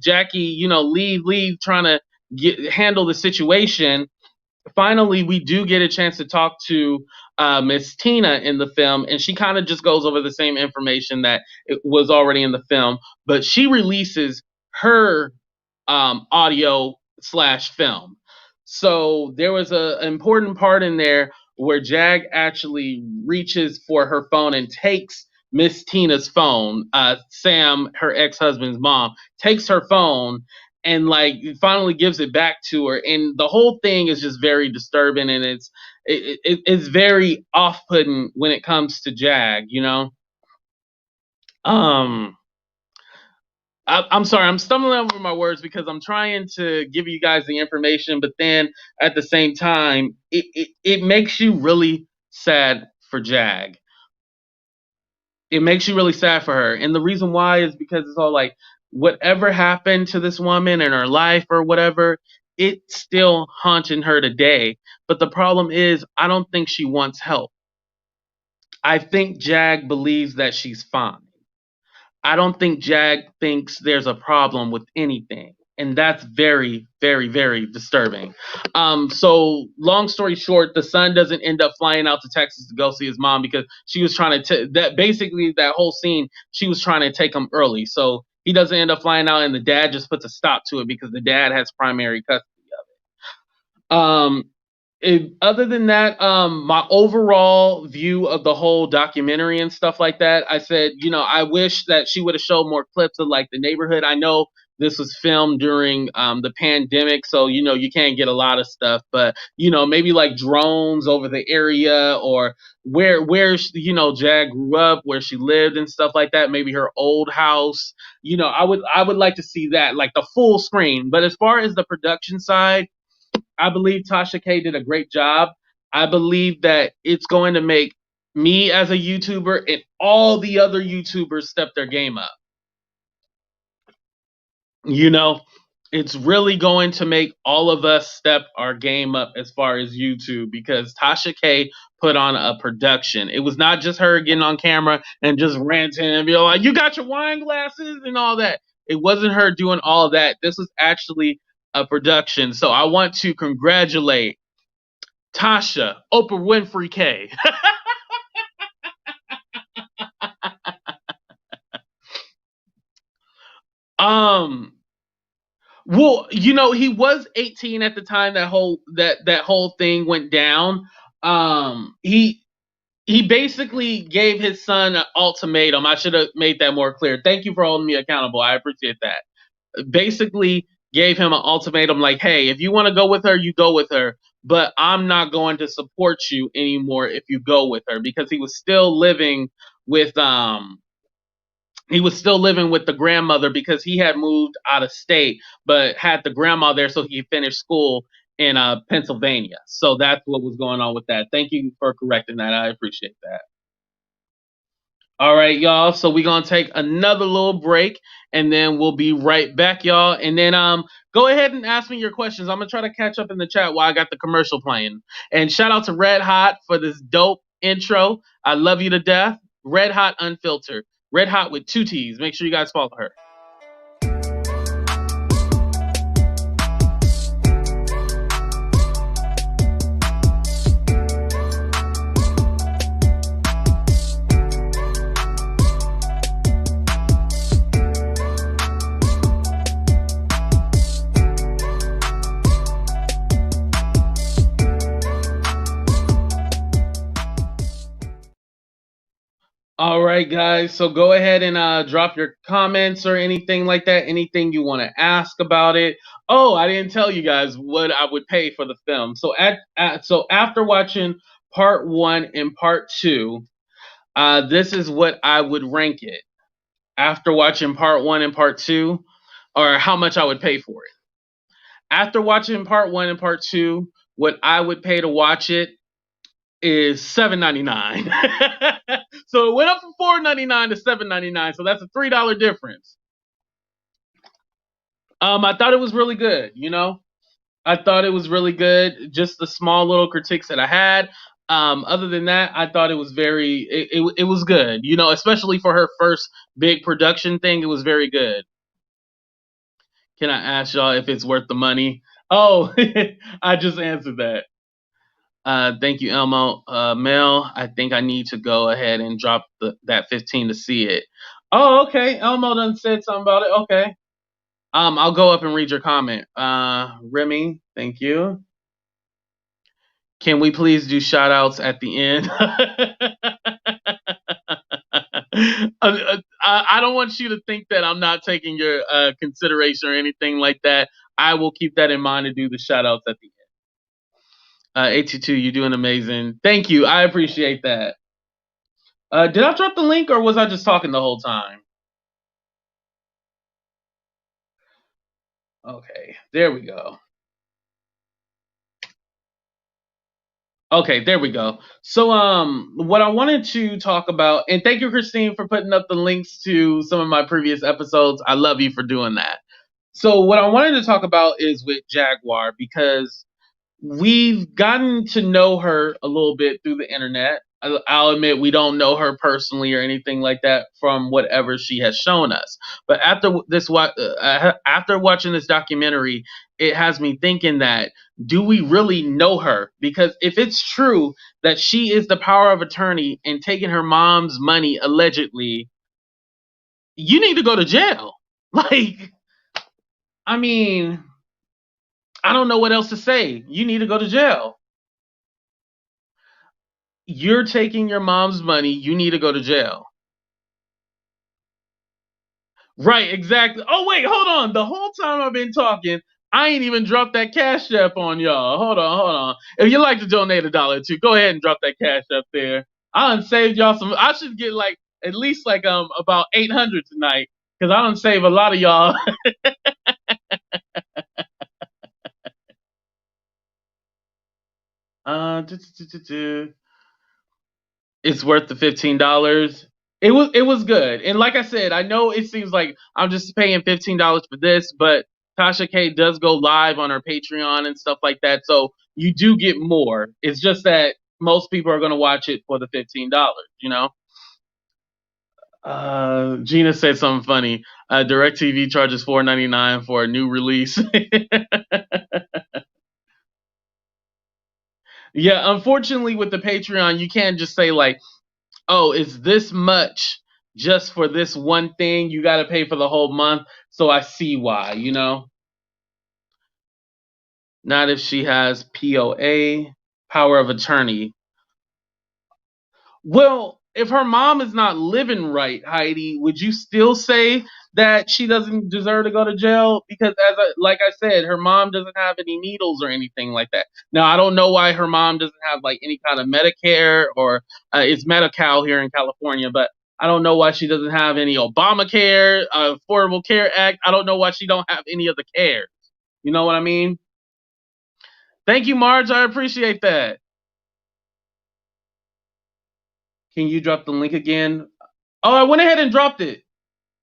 Jackie, leave, trying to handle the situation. Finally, we do get a chance to talk to Miss Tina in the film, and she kind of just goes over the same information that it was already in the film, but she releases her audio slash film. So there was an important part in there where Jag actually reaches for her phone and takes Miss Tina's phone. Sam, her ex-husband's mom, takes her phone and like finally gives it back to her, and the whole thing is just very disturbing, and it's very off-putting when it comes to Jag. I'm sorry, I'm stumbling over my words because I'm trying to give you guys the information, but then at the same time, it makes you really sad for Jag. It makes you really sad for her. And the reason why is because it's all like, whatever happened to this woman in her life or whatever, it's still haunting her today. But the problem is, I don't think she wants help. I think Jag believes that she's fine. I don't think Jag thinks there's a problem with anything. And that's very, very, very disturbing. So long story short, the son doesn't end up flying out to Texas to go see his mom because she was trying to that whole scene, she was trying to take him early. So he doesn't end up flying out, and the dad just puts a stop to it because the dad has primary custody of it. Other than that, my overall view of the whole documentary and stuff like that, I said, I wish that she would have showed more clips of like the neighborhood. I know this was filmed during the pandemic, so you can't get a lot of stuff, but maybe like drones over the area, or where Jag grew up, where she lived and stuff like that. Maybe her old house. I would like to see that, like the full screen. But as far as the production side, I believe Tasha K did a great job. I believe that it's going to make me as a YouTuber and all the other YouTubers step their game up. It's really going to make all of us step our game up as far as YouTube, because Tasha K put on a production. It was not just her getting on camera and just ranting and be like, you got your wine glasses and all that. It wasn't her doing all of that. This was actually a production. So I want to congratulate Tasha, Oprah Winfrey K. Well, he was 18 at the time that whole thing went down. He basically gave his son an ultimatum. I should have made that more clear. Thank you for holding me accountable. I appreciate that. Basically gave him an ultimatum like, hey, if you want to go with her, you go with her, but I'm not going to support you anymore if you go with her, because he was still living with the grandmother, because he had moved out of state but had the grandma there so he could finish school in Pennsylvania. So that's what was going on with that. Thank you for correcting that. I appreciate that. All right, y'all. So we're going to take another little break, and then we'll be right back, y'all. And then go ahead and ask me your questions. I'm going to try to catch up in the chat while I got the commercial playing. And shout out to Red Hot for this dope intro. I love you to death. Red Hot Unfiltered. Red Hot with 2 T's. Make sure you guys follow her. right, guys. So go ahead and drop your comments or anything like that. Anything you want to ask about it. Oh, I didn't tell you guys what I would pay for the film. So so after watching part one and part two, this is what I would rank it. After watching part one and part two, or how much I would pay for it. After watching part one and part two, what I would pay to watch it is $7.99. So it went up from $4.99 to $7.99. So that's a $3 difference. I thought it was really good. I thought it was really good. Just the small little critiques that I had. Other than that, I thought it was it was good. Especially for her first big production thing, it was very good. Can I ask y'all if it's worth the money? Oh, I just answered that. Thank you, Elmo. Mel, I think I need to go ahead and drop that 15 to see it. Oh, okay. Elmo done said something about it. Okay. I'll go up and read your comment. Remy, thank you. Can we please do shout outs at the end? I don't want you to think that I'm not taking your consideration or anything like that. I will keep that in mind to do the shout outs at the end. 82, you're doing amazing. Thank you. I appreciate that. Did I drop the link or was I just talking the whole time? Okay, there we go. Okay, there we go. So what I wanted to talk about, and thank you, Christine, for putting up the links to some of my previous episodes. I love you for doing that. So what I wanted to talk about is with Jaguar, because we've gotten to know her a little bit through the internet. I'll admit we don't know her personally or anything like that from whatever she has shown us. But after watching this documentary, it has me thinking that, do we really know her? Because if it's true that she is the power of attorney and taking her mom's money allegedly, you need to go to jail. Like, I mean, I don't know what else to say. You need to go to jail. You're taking your mom's money. You need to go to jail. Right, exactly. Oh, wait, hold on. The whole time I've been talking, I ain't even dropped that cash app on y'all. Hold on. If you'd like to donate $1 or two, go ahead and drop that cash up there. I done saved y'all some. I should get at least about 800 tonight, because I done save a lot of y'all. uh, it's worth the $15. It was good, and like I said, I know it seems like I'm just paying $15 for this, but Tasha K does go live on her Patreon and stuff like that, so you do get more. It's just that most people are going to watch it for the $15. Gina said something funny. DirecTV charges $4.99 for a new release. Yeah, unfortunately, with the Patreon, you can't just say oh, it's this much just for this one thing. You got to pay for the whole month. So I see why. Not if she has POA, power of attorney. Well, if her mom is not living right, Heidi, would you still say that she doesn't deserve to go to jail? Because like I said, her mom doesn't have any needles or anything like that. Now, I don't know why her mom doesn't have any kind of Medicare, or it's Medi-Cal here in California, but I don't know why she doesn't have any Obamacare, Affordable Care Act. I don't know why she don't have any of the care. You know what I mean? Thank you, Marge. I appreciate that. Can you drop the link again? Oh, I went ahead and dropped it.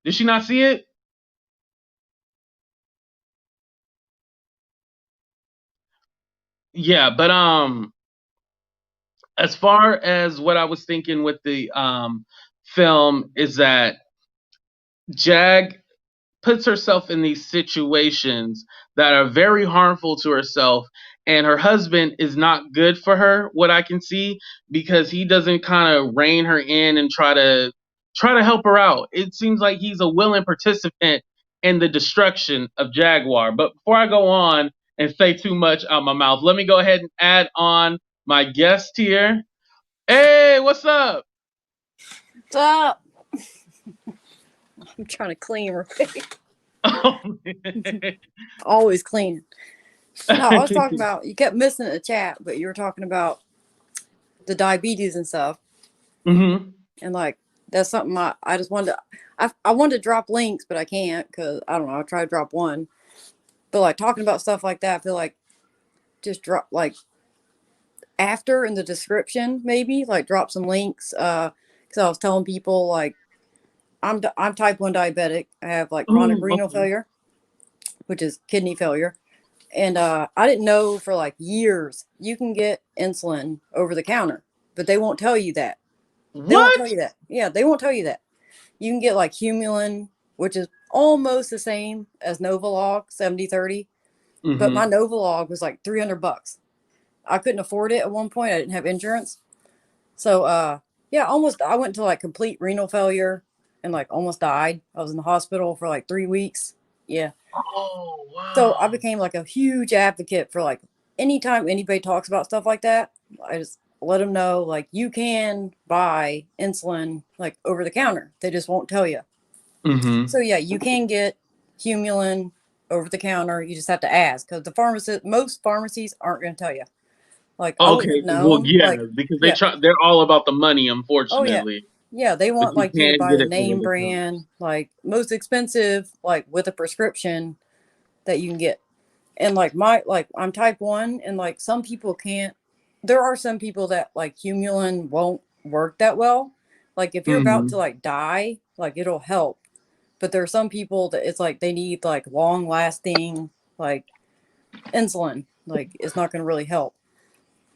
Did she not see it? Yeah, but as far as what I was thinking with the film is that Jag puts herself in these situations that are very harmful to herself, and her husband is not good for her, what I can see, because he doesn't kind of rein her in and try to help her out. It seems like he's a willing participant in the destruction of Jaguar. But before I go on and say too much out my mouth, let me go ahead and add on my guest here. Hey, what's up? Stop. I'm trying to clean real quick. Always cleaning. No, I was talking about, you kept missing the chat, but you were talking about the diabetes and stuff. Hmm. And like, that's something I just wanted to, I wanted to drop links, but I can't because I don't know. I tried to drop one. But like talking about stuff like that, I feel like just drop like after in the description, maybe like drop some links. Because I was telling people like, I'm type 1 diabetic. I have like chronic Oh, renal okay. failure, which is kidney failure. And I didn't know for like years you can get insulin over the counter, but they won't tell you that. They won't tell What? you that. Yeah, they won't tell you that. You can get like Humulin, which is almost the same as Novolog 70/30, but my Hmm. Novolog was like $300. I couldn't afford it at one point. I didn't have insurance. So yeah, almost I went to like complete renal failure and like almost died. I was in the hospital for like 3 weeks. Yeah. Oh, So I wow. became like a huge advocate for like anytime anybody talks about stuff like that, I just let them know like you can buy insulin like over the counter. They just won't tell you. Hmm. So yeah, you can get Humulin over the counter. You just have to ask because the pharmacist, most pharmacies aren't going to tell you. Like I wouldn't have Okay. Well, known. yeah, Like because yeah, they're all about the money, oh yeah, unfortunately. yeah. They But want you like you to can buy get the it over name the counter. brand, like most expensive, like with a prescription that you can get. And like I'm type 1 and like some people can't, there are some people that like Humulin won't work that well. Like if you're about to Hmm. like die, like it'll help, but there are some people that it's like they need like long lasting like insulin, like it's not going to really help.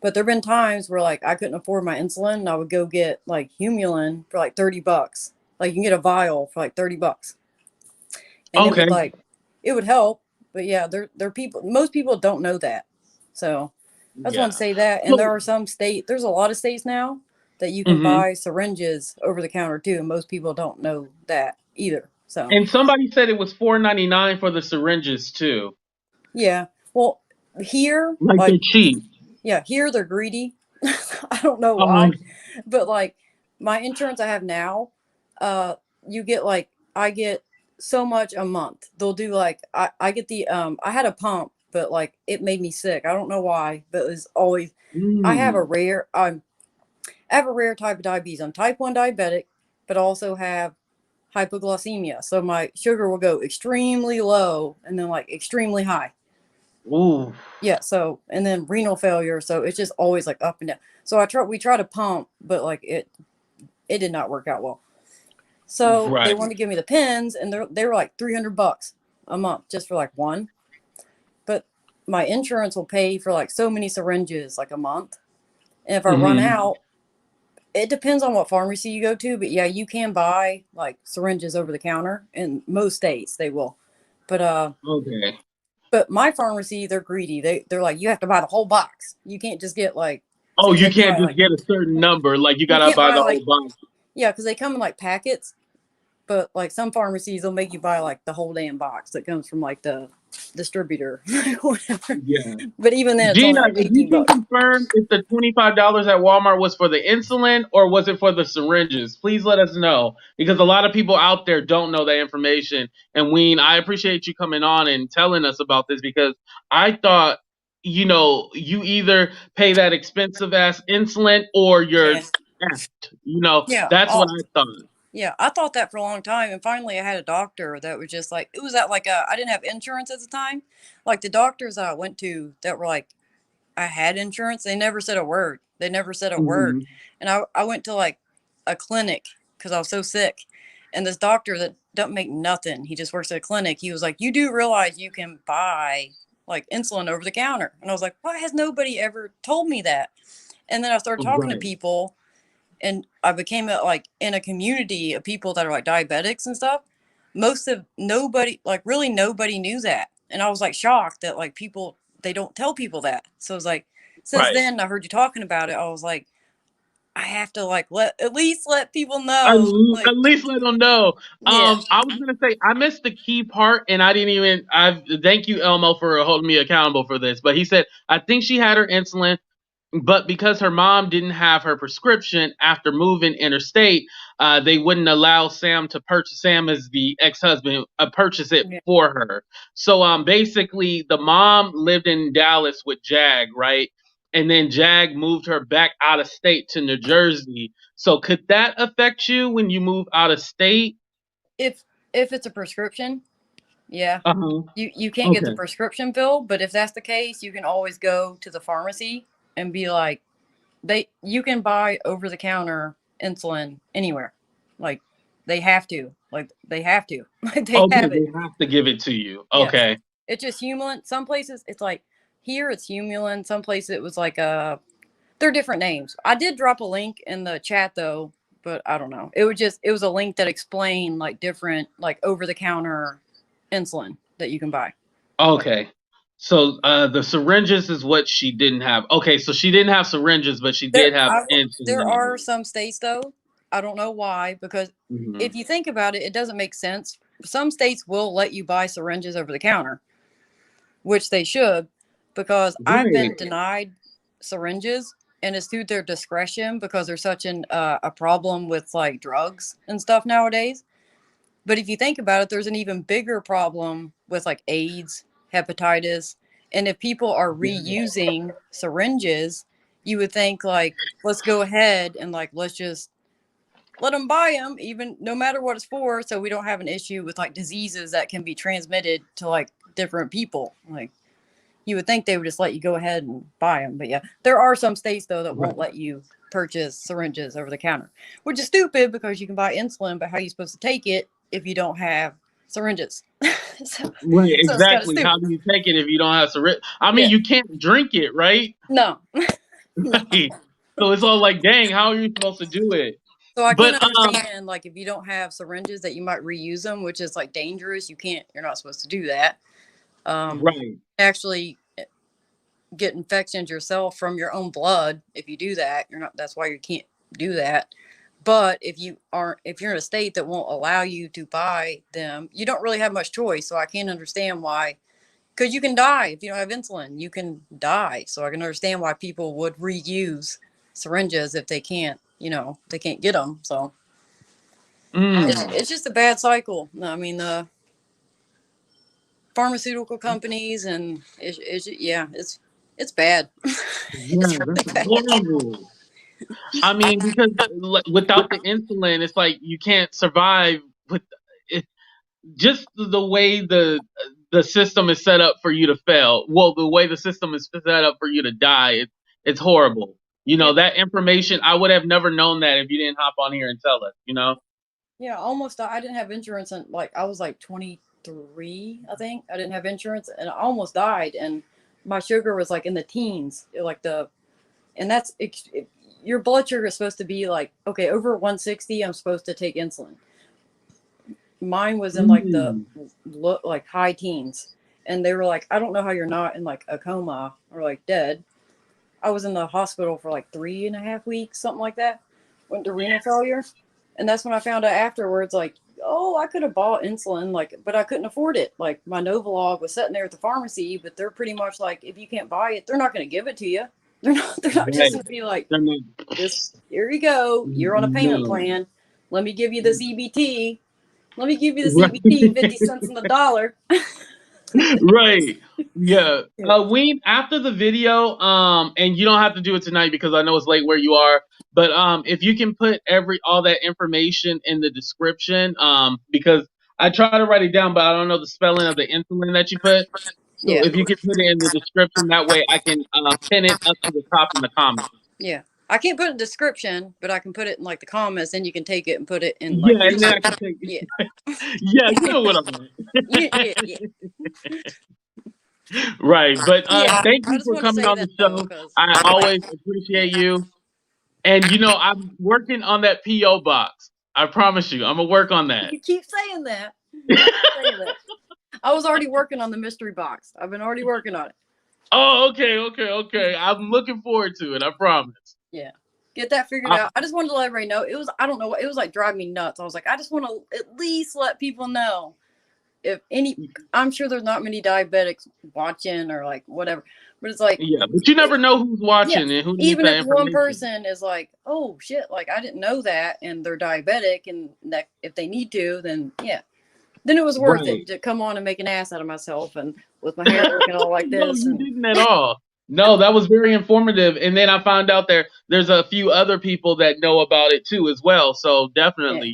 But there have been times where like I couldn't afford my insulin and I would go get like Humulin for like $30. Like you can get a vial for like $30, and it Okay. would like it would help. But yeah, there people, most people don't know that. So I just want to Yeah. say that. And there So, are some there's a lot of states now that you can hmm, buy syringes over the counter too, and most people don't know that either. So and somebody said it was 4.99 for the syringes too. yeah, well, here Like they're like cheap. yeah, here they're greedy. I don't know Um. why, but like my insurance I have now, uh, you get like I get so much a month. They'll do like I get the I had a pump, but like it made me sick. I don't know why, but it's always I have a Mm. rare I have a rare type of diabetes. I'm type 1 diabetic, but also have hypoglycemia. So my sugar will go extremely low and then like extremely high. Ooh. Yeah, so and then renal failure, so it's just always like up and down. So we try to pump, but like it did not work out well. So they Right. wanted to give me the pins, and they were like $300 a month just for like one. But my insurance will pay for like so many syringes like a month, and if I run Hmm. out, it depends on what pharmacy you go to. But yeah, you can buy like syringes over the counter in most states. They will, but Okay. but my pharmacy, they're greedy. They're like, you have to buy the whole box. You can't just get like, so Oh, you you have to can't buy just like, get a certain number. Like you you gotta can't buy buy the like, whole box. yeah, because they come in like packets. But like some pharmacies, they'll make you buy like the whole damn box that comes from like the distributor, whatever. Yeah. But even then, it's only Gina, like if you 18 can bucks. confirm if the $25 at Walmart was for the insulin or was it for the syringes, please let us know because a lot of people out there don't know that information. And Ween, I appreciate you coming on and telling us about this because I thought, you either pay that expensive ass insulin or you're Yeah, effed. yeah. That's what I thought. Yeah, I thought that for a long time, and finally, I had a doctor that was just like, it was at like a, I didn't have insurance at the time. Like the doctors I went to that were like, I had insurance. They never said a word. They never said a word. Hmm. And I went to like a clinic because I was so sick. And this doctor that don't make nothing, he just works at a clinic. He was like, you do realize you can buy like insulin over the counter. And I was like, why has nobody ever told me that? And then I started talking to Right. people, and I became like in a community of people that are like diabetics and stuff. Most of nobody, like really nobody knew that. And I was like shocked that like people, they don't tell people that. So it's like, since Right. then I heard you talking about it, I was like, I have to like at least let people At know. Like, at least let them know. yeah, I was gonna say I missed the key part, and I didn't even. I thank you, Elmo, for holding me accountable for this. But he said I think she had her insulin. but because her mom didn't have her prescription after moving interstate, they wouldn't allow Sam to purchase. Sam is the ex-husband, purchase it Yeah. for her. So basically, the mom lived in Dallas with Jag, right? And then Jag moved her back out of state to New Jersey. So could that affect you when you move out of state? If it's a prescription, yeah. Uh huh. You can't get the Okay. prescription filled, but if that's the case, you can always go to the pharmacy and be like, you can buy over the counter insulin anywhere. Like they have to. Like they Okay, have it. they have to give it to you. Yes. Okay. It's just Humulin. Some places it's like here it's Humulin. Some places it was like they're different names. I did drop a link in the chat though, but I don't know. It was a link that explained like different like over the counter insulin that you can buy. Okay. So the syringes is what she didn't have. Okay, so she didn't have syringes, but she did have There insulin. are some states though. I don't know why because Mhm. if you think about it, it doesn't make sense. Some states will let you buy syringes over the counter, which they should, because I've been Right. denied syringes, and it's through their discretion because there's such a problem with like drugs and stuff nowadays. But if you think about it, there's an even bigger problem with like AIDS, hepatitis, and if people are reusing syringes, you would think like, let's go ahead and like let's just let them buy them, even no matter what it's for, so we don't have an issue with like diseases that can be transmitted to like different people. Like you would think they would just let you go ahead and buy them, but yeah, there are some states though that won't let you purchase syringes over the counter, which is stupid because you can buy insulin, but how are you supposed to take it if you don't have syringes? so, Right, so it's kind of exactly. How stupid. do you take it if you don't have syringe? I mean, Yeah. you can't drink it, right? No. No. Right. So it's all like, dang, how are you supposed to do it? So I can But understand like if you don't have syringes that you might reuse them, which is like dangerous. You're not supposed to do that. right. Actually get infections yourself from your own blood. If you do that, you're not, that's why you can't do that. But if you're in a state that won't allow you to buy them, you don't really have much choice. So I can't understand why, because you can die if you don't have insulin, you can die. So I can understand why people would reuse syringes if they can't, they can't get them. So Mm. it's just a bad cycle. I mean, the pharmaceutical companies and it's bad. Yeah, It's that's really bad. horrible. I mean, because without the insulin, it's like you can't survive with it. Just the way the system is set up for you to fail. Well, the way the system is set up for you to die, it's horrible. You Yeah, know, that information, I would have never known that if you didn't hop on here and tell us, you know? yeah, almost. I didn't have insurance, and like I was like 23, I think. I didn't have insurance, and I almost died. And my sugar was like in the teens, and your blood sugar is supposed to be like okay over 160. I'm supposed to take insulin. Mine was in like the Mm. like high teens, and they were like, I don't know how you're not in like a coma or like dead. I was in the hospital for like 3.5 weeks, something like that. Went to renal failure. And that's when I found out afterwards, like, oh, I could have bought insulin, like, but I couldn't afford it. Like my Novolog was sitting there at the pharmacy, but they're pretty much like, if you can't buy it, they're not going to give it to you. They're not just Right. going to be like, I mean, just here you go. You're on a payment no. plan. Let me give you the CBT. Let me give you the Right. CBT 50 cents on the dollar. Right. Yeah. We after the video, and you don't have to do it tonight because I know it's late where you are, but if you can put all that information in the description, because I try to write it down, but I don't know the spelling of the insulin that you put. So Yeah. if you can put it in the description, that way I can pin it up to the top in the comments. Yeah. I can't put it in description, but I can put it in like the comments, and you can take it and put it in like Yeah, and then I can take yeah. yeah, you know what I meant. Yeah. Right. But Yeah. thank I you just for want to coming say on that the though, show. because I always appreciate you. And you know, I'm working on that PO box. I promise you, I'm gonna work on that. you keep saying that. I was already working on the mystery box. I've been already working on it. Oh, okay. I'm looking forward to it. I promise. Yeah. Get that figured I, out. I just wanted to let everybody know. I don't know, it was like driving me nuts. I was like, I just want to at least let people know if any, I'm sure there's not many diabetics watching or like whatever, but it's like, Yeah, but you never know who's yeah, watching and who needs even that if one information. person is like, oh shit, like I didn't know that, and they're diabetic, and that if they need to, then yeah, then it was worth Right. it to come on and make an ass out of myself and with my hair looking all like No, this you and didn't at all. No, that was very informative. And then I found out there's a few other people that know about it too as well. So yeah, definitely,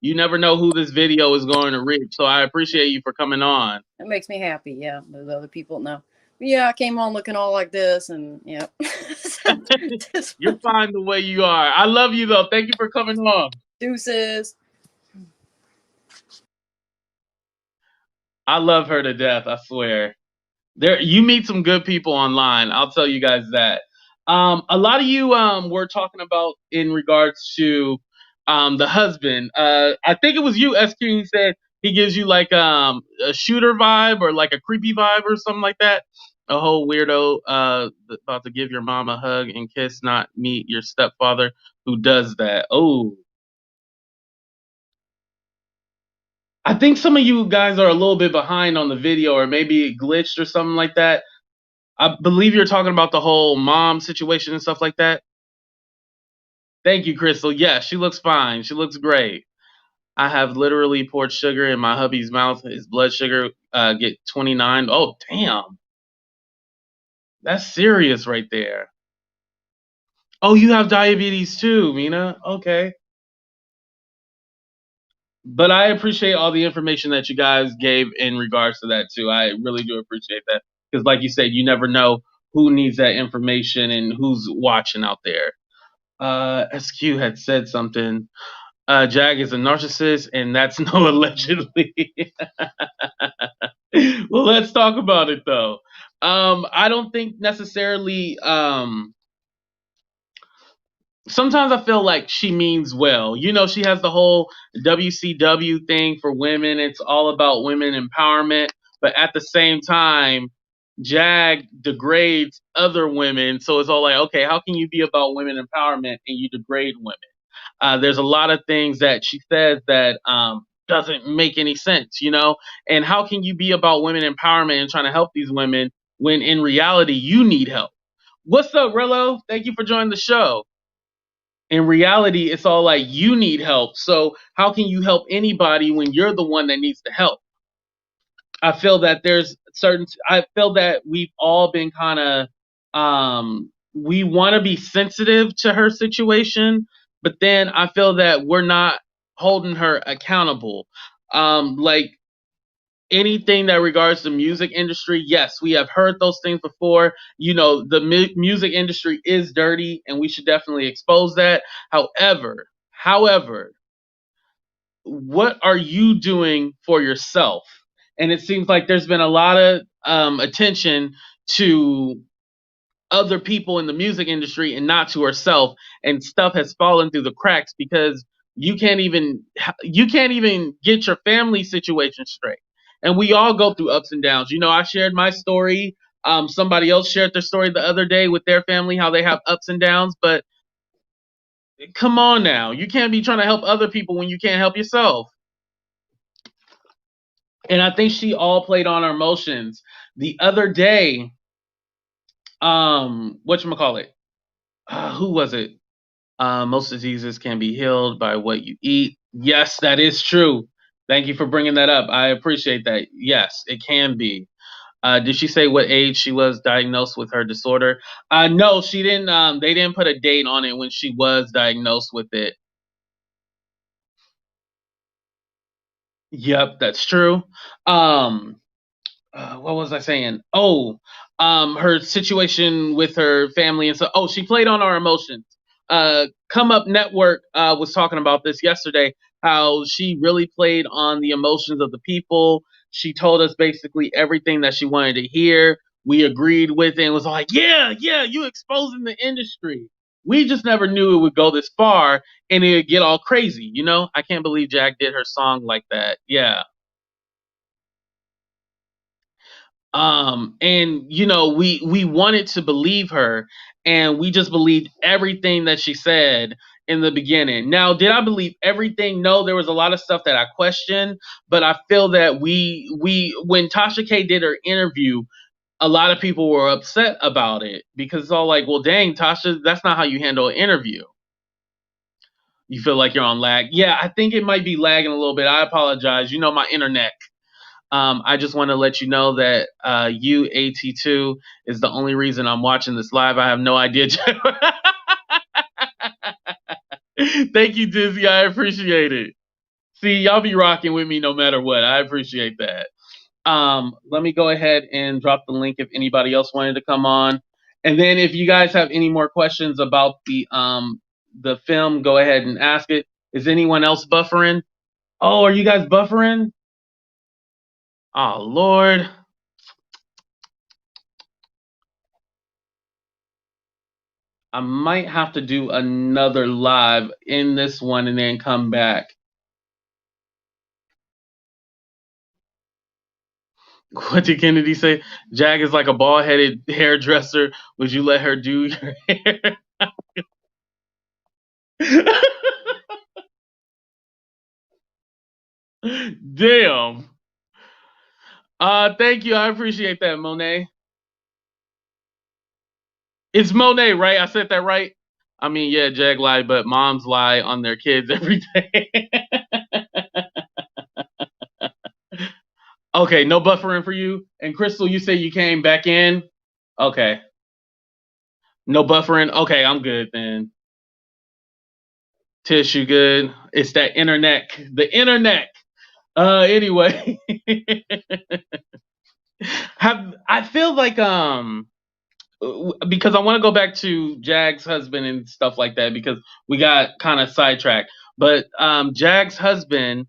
you never know who this video is going to reach. So I appreciate you for coming on. it makes me happy. Yeah, those other people know. But yeah, I came on looking all like this, and yeah. You're fine the way you are. I love you though. Thank you for coming on. Deuces. I love her to death, I swear. You meet some good people online. I'll tell you guys that. A lot of you were talking about in regards to the husband. I think it was you, SQ, who said he gives you like a shooter vibe or like a creepy vibe or something like that. A whole weirdo about to give your mom a hug and kiss, not meet your stepfather who does that. Oh, I think some of you guys are a little bit behind on the video, or maybe it glitched or something like that. I believe you're talking about the whole mom situation and stuff like that. Thank you, Crystal. Yeah, she looks fine. She looks great. I have literally poured sugar in my hubby's mouth. His blood sugar get 29. Oh, damn. That's serious right there. Oh, you have diabetes too, Mina. Okay. But I appreciate all the information that you guys gave in regards to that too. I really do appreciate that because, like you said, you never know who needs that information and who's watching out there. SQ had said something. Jag is a narcissist, and that's no allegedly. Well, let's talk about it though. I don't think necessarily. Sometimes I feel like she means well. She has the whole WCW thing for women. It's all about women empowerment, but at the same time, Jag degrades other women. So it's all like, okay, how can you be about women empowerment and you degrade women? There's a lot of things that she says that doesn't make any sense. And how can you be about women empowerment and trying to help these women when in reality you need help? What's up, Rillo? Thank you for joining the show. In reality, it's all like you need help. So how can you help anybody when you're the one that needs the help? I feel that I feel that we've all been kind of, we want to be sensitive to her situation, but then I feel that we're not holding her accountable. Like anything that regards the music industry, yes, we have heard those things before. The music industry is dirty and we should definitely expose that. However, what are you doing for yourself? And it seems like there's been a lot of attention to other people in the music industry and not to herself, and stuff has fallen through the cracks because you can't even get your family situation straight. And we all go through ups and downs. I shared my story. Somebody else shared their story the other day with their family, how they have ups and downs. But come on now, you can't be trying to help other people when you can't help yourself. And I think she all played on her emotions. The other day, whatchamacallit? Who was it? Most diseases can be healed by what you eat. Yes, that is true. Thank you for bringing that up. I appreciate that. Yes, it can be. Did she say what age she was diagnosed with her disorder? No, she didn't. They didn't put a date on it when she was diagnosed with it. Yep, that's true. Um, what was I saying? Oh, her situation with her family and so. Oh, she played on our emotions. Come Up Network was talking about this yesterday. How she really played on the emotions of the people. She told us basically everything that she wanted to hear. We agreed with it and was like, yeah, yeah, you exposing the industry. We just never knew it would go this far and it would get all crazy. I can't believe Jack did her song like that. Yeah. And we wanted to believe her, and we just believed everything that she said, in the beginning. Now, did I believe everything? No, there was a lot of stuff that I questioned, but I feel that when Tasha K did her interview, a lot of people were upset about it because it's all like, well, dang, Tasha, that's not how you handle an interview. You feel like you're on lag. Yeah, I think it might be lagging a little bit. I apologize. You know, my internet. I just want to let you know that UAT2 is the only reason I'm watching this live. I have no idea. Thank you, Dizzy. I appreciate it. See, y'all be rocking with me no matter what. I appreciate that. Let me go ahead and drop the link if anybody else wanted to come on. And then if you guys have any more questions about the film, go ahead and ask it. Is anyone else buffering? Oh, are you guys buffering? Oh, Lord. I might have to do another live in this one and then come back. What did Kennedy say? Jag is like a bald-headed hairdresser. Would you let her do your hair? Damn. Thank you. I appreciate that, Monet. It's Monet, right? I said that right? I mean, yeah, Jag lie, but moms lie on their kids every day. Okay, no buffering for you. And Crystal, you say you came back in? Okay. No buffering? Okay, I'm good then. Tish, you good? It's that internet. The internet. Anyway. I feel like because I want to go back to Jag's husband and stuff like that because we got kind of sidetracked. But Jag's husband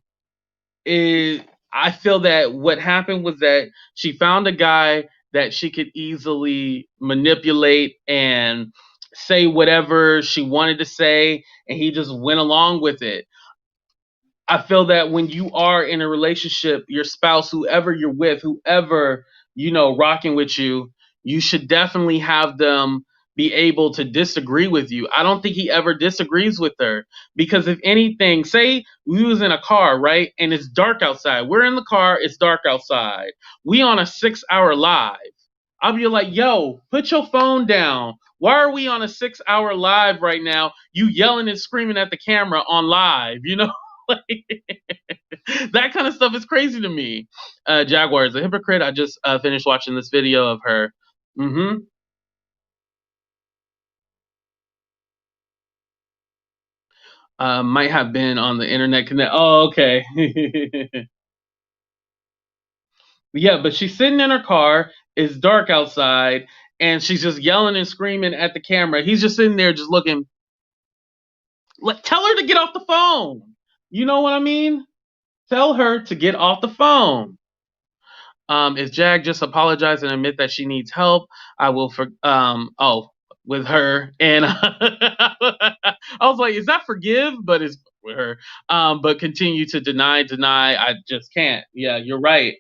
I feel that what happened was that she found a guy that she could easily manipulate and say whatever she wanted to say, and he just went along with it. I feel that when you are in a relationship, your spouse, whoever you're with, whoever, rocking with you, you should definitely have them be able to disagree with you. I don't think he ever disagrees with her because if anything, say we was in a car, right? And it's dark outside. We're in the car. It's dark outside. We on a 6-hour live. I'll be like, yo, put your phone down. Why are we on a 6-hour live right now? You yelling and screaming at the camera on live, that kind of stuff is crazy to me. Jaguar is a hypocrite. I just finished watching this video of her. Might have been on the internet connect. Oh, okay. Yeah, but she's sitting in her car. It's dark outside, and she's just yelling and screaming at the camera. He's just sitting there, just looking. Tell her to get off the phone. You know what I mean? Tell her to get off the phone. If Jag just apologize and admit that she needs help, I will with her. And I was like, is that forgive? But it's with her. But continue to deny. I just can't. Yeah, you're right.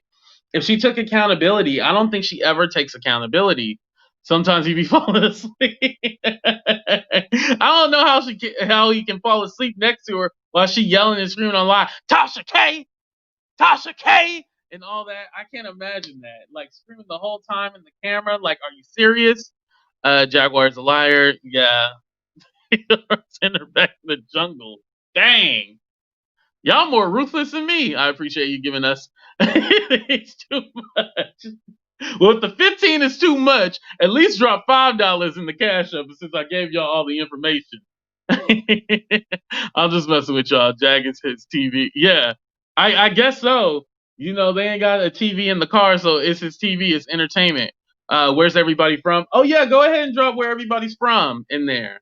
If she took accountability, I don't think she ever takes accountability. Sometimes he be falling asleep. I don't know how he can fall asleep next to her while she yelling and screaming online, Tasha K, and all that. I can't imagine that. Like screaming the whole time in the camera. Like, are you serious? Jaguar's a liar. Yeah. Send her back to the jungle. Dang. Y'all more ruthless than me. I appreciate you giving us. It's too much. Well, if the 15 is too much, at least drop $5 in the cash up since I gave y'all all the information. I'm just messing with y'all. Jag is his TV. Yeah, I guess so. They ain't got a TV in the car, so it's his TV. It's entertainment. Where's everybody from? Oh yeah, go ahead and drop where everybody's from in there.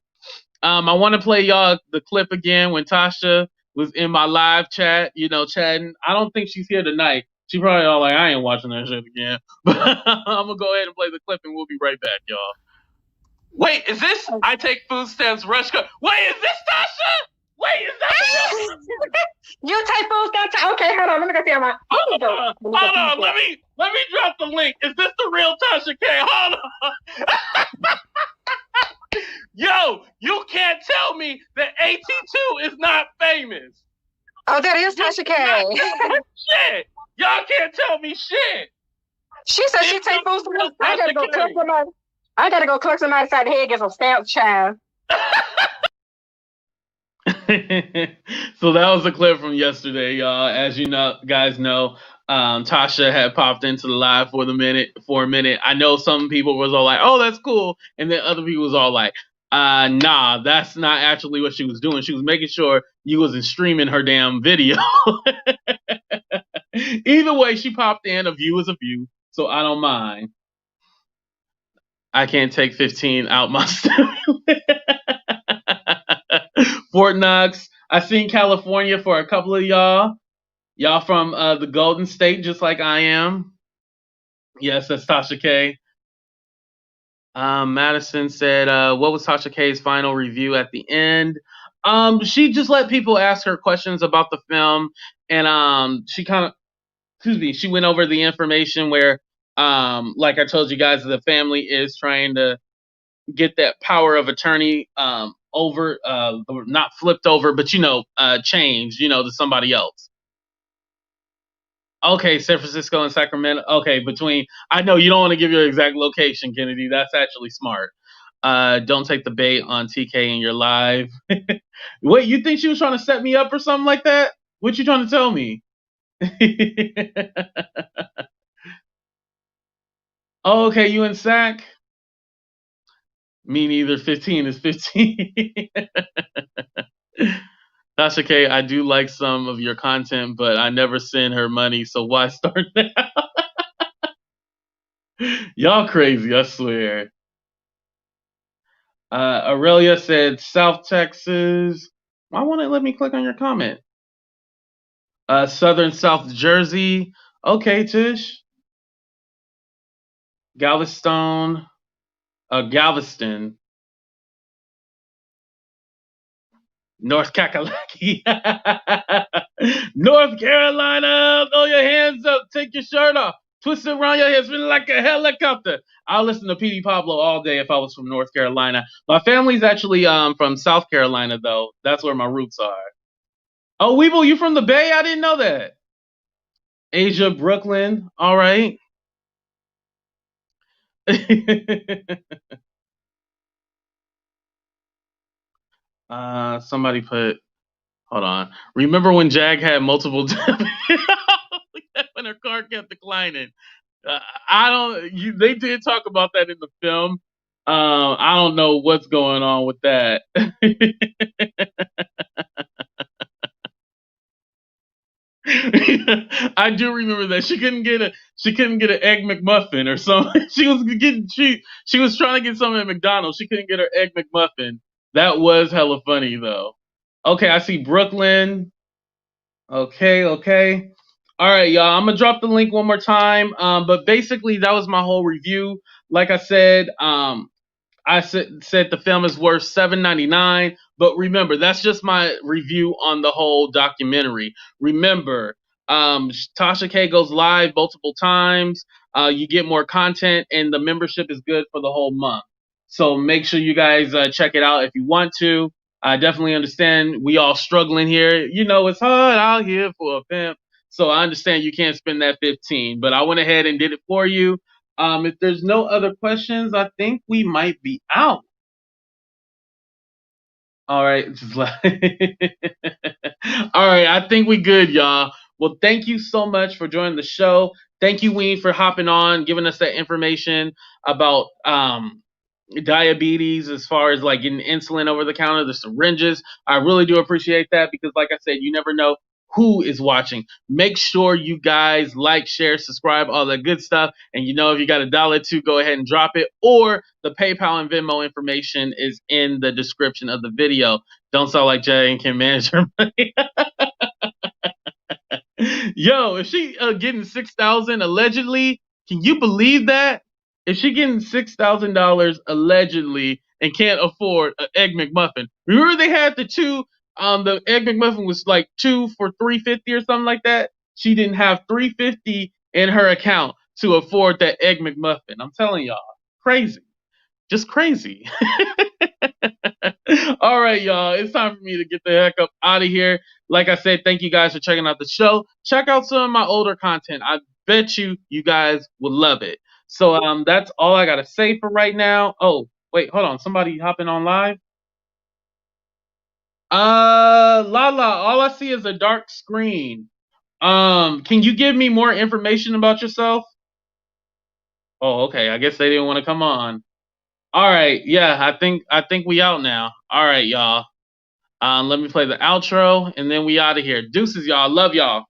I want to play y'all the clip again when Tasha was in my live chat, chatting. I don't think she's here tonight. She probably all like, I ain't watching that shit again. But I'm gonna go ahead and play the clip and we'll be right back, y'all. Wait, is this I take food stamps rush cut? Wait, is this Tasha? Wait, is that You take food stamps? Okay, hold on. Let me go see my. Hold on. Let me drop the link. Is this the real Tasha K? Hold on. Yo, you can't tell me that AT2 is not famous. Oh, that is Tasha K. Shit. Y'all can't tell me shit. She said she take food stamps. I gotta go collect somebody. I gotta go collect somebody side the head, get some stamps, child. So that was a clip from yesterday, y'all. As you know, guys know, Tasha had popped into the live for a minute. I know some people was all like, "Oh, that's cool," and then other people was all like, "Nah, that's not actually what she was doing. She was making sure you wasn't streaming her damn video." Either way, she popped in. A view is a view, so I don't mind. I can't take 15 out my studio. Fort Knox. I seen California for a couple of y'all. Y'all from the Golden State, just like I am. Yes, that's Tasha K. Madison said, "What was Tasha K's final review at the end?" She just let people ask her questions about the film, and she kind of, she went over the information where, like I told you guys, the family is trying to get that power of attorney over, not flipped over, but changed, to somebody else. Okay, San Francisco and Sacramento. Okay, I know you don't want to give your exact location, Kennedy. That's actually smart. Don't take the bait on TK in your live. Wait, you think she was trying to set me up or something like that? What you trying to tell me? Oh, okay, you in Sac? Me neither. 15 is 15. Tasha K, I do like some of your content, but I never send her money, so why start now? Y'all crazy, I swear. Aurelia said South Texas. Why won't it let me click on your comment? Southern South Jersey. Okay, Tish. Galveston. Galveston. North Kakalaki. North Carolina. Throw your hands up. Take your shirt off. Twist it around your head. Spin like a helicopter. I'll listen to P.D. Pablo all day if I was from North Carolina. My family's actually from South Carolina, though. That's where my roots are. Oh, Weeble, you from the Bay? I didn't know that. Asia, Brooklyn. All right. Somebody put. Hold on. Remember when Jag had multiple when her car kept declining? I don't. They did talk about that in the film. I don't know what's going on with that. I do remember that she couldn't get an egg McMuffin or something. She was trying to get something at McDonald's. She couldn't get her egg McMuffin. That was hella funny though. Okay, I see Brooklyn. Okay. All right, y'all. I'm gonna drop the link one more time. But basically that was my whole review. Like I said, I said the film is worth $7.99, but remember that's just my review on the whole documentary. Remember, Tasha K goes live multiple times. You get more content, and the membership is good for the whole month. So make sure you guys check it out if you want to. I definitely understand we all struggling here. It's hard out here for a pimp. So I understand you can't spend that 15, but I went ahead and did it for you. If there's no other questions, I think we might be out. All right. All right. I think we good, y'all. Well, thank you so much for joining the show. Thank you, Ween, for hopping on, giving us that information about diabetes as far as like getting insulin over the counter, the syringes. I really do appreciate that because, like I said, you never know who is watching. Make sure you guys like, share, subscribe, all that good stuff. And if you got $1 to go ahead and drop it, or the PayPal and Venmo information is in the description of the video. Don't sound like Jay and can manage her money. Yo, if she getting $6,000 allegedly, can you believe that? If she getting $6,000 allegedly and can't afford an egg McMuffin, remember they had the two. The egg McMuffin was like 2 for $3.50 or something like that. She didn't have $3.50 in her account to afford that egg McMuffin. I'm telling y'all, crazy. Just crazy. All right, y'all. It's time for me to get the heck up out of here. Like I said, thank you guys for checking out the show. Check out some of my older content. I bet you guys will love it. So that's all I gotta say for right now. Oh, wait, hold on. Somebody hopping on live? Lala, all I see is a dark screen. Can you give me more information about yourself? Oh, okay. I guess they didn't want to come on. All right, yeah, I think we out now. All right, y'all. Let me play the outro and then we out of here. Deuces, y'all. Love y'all.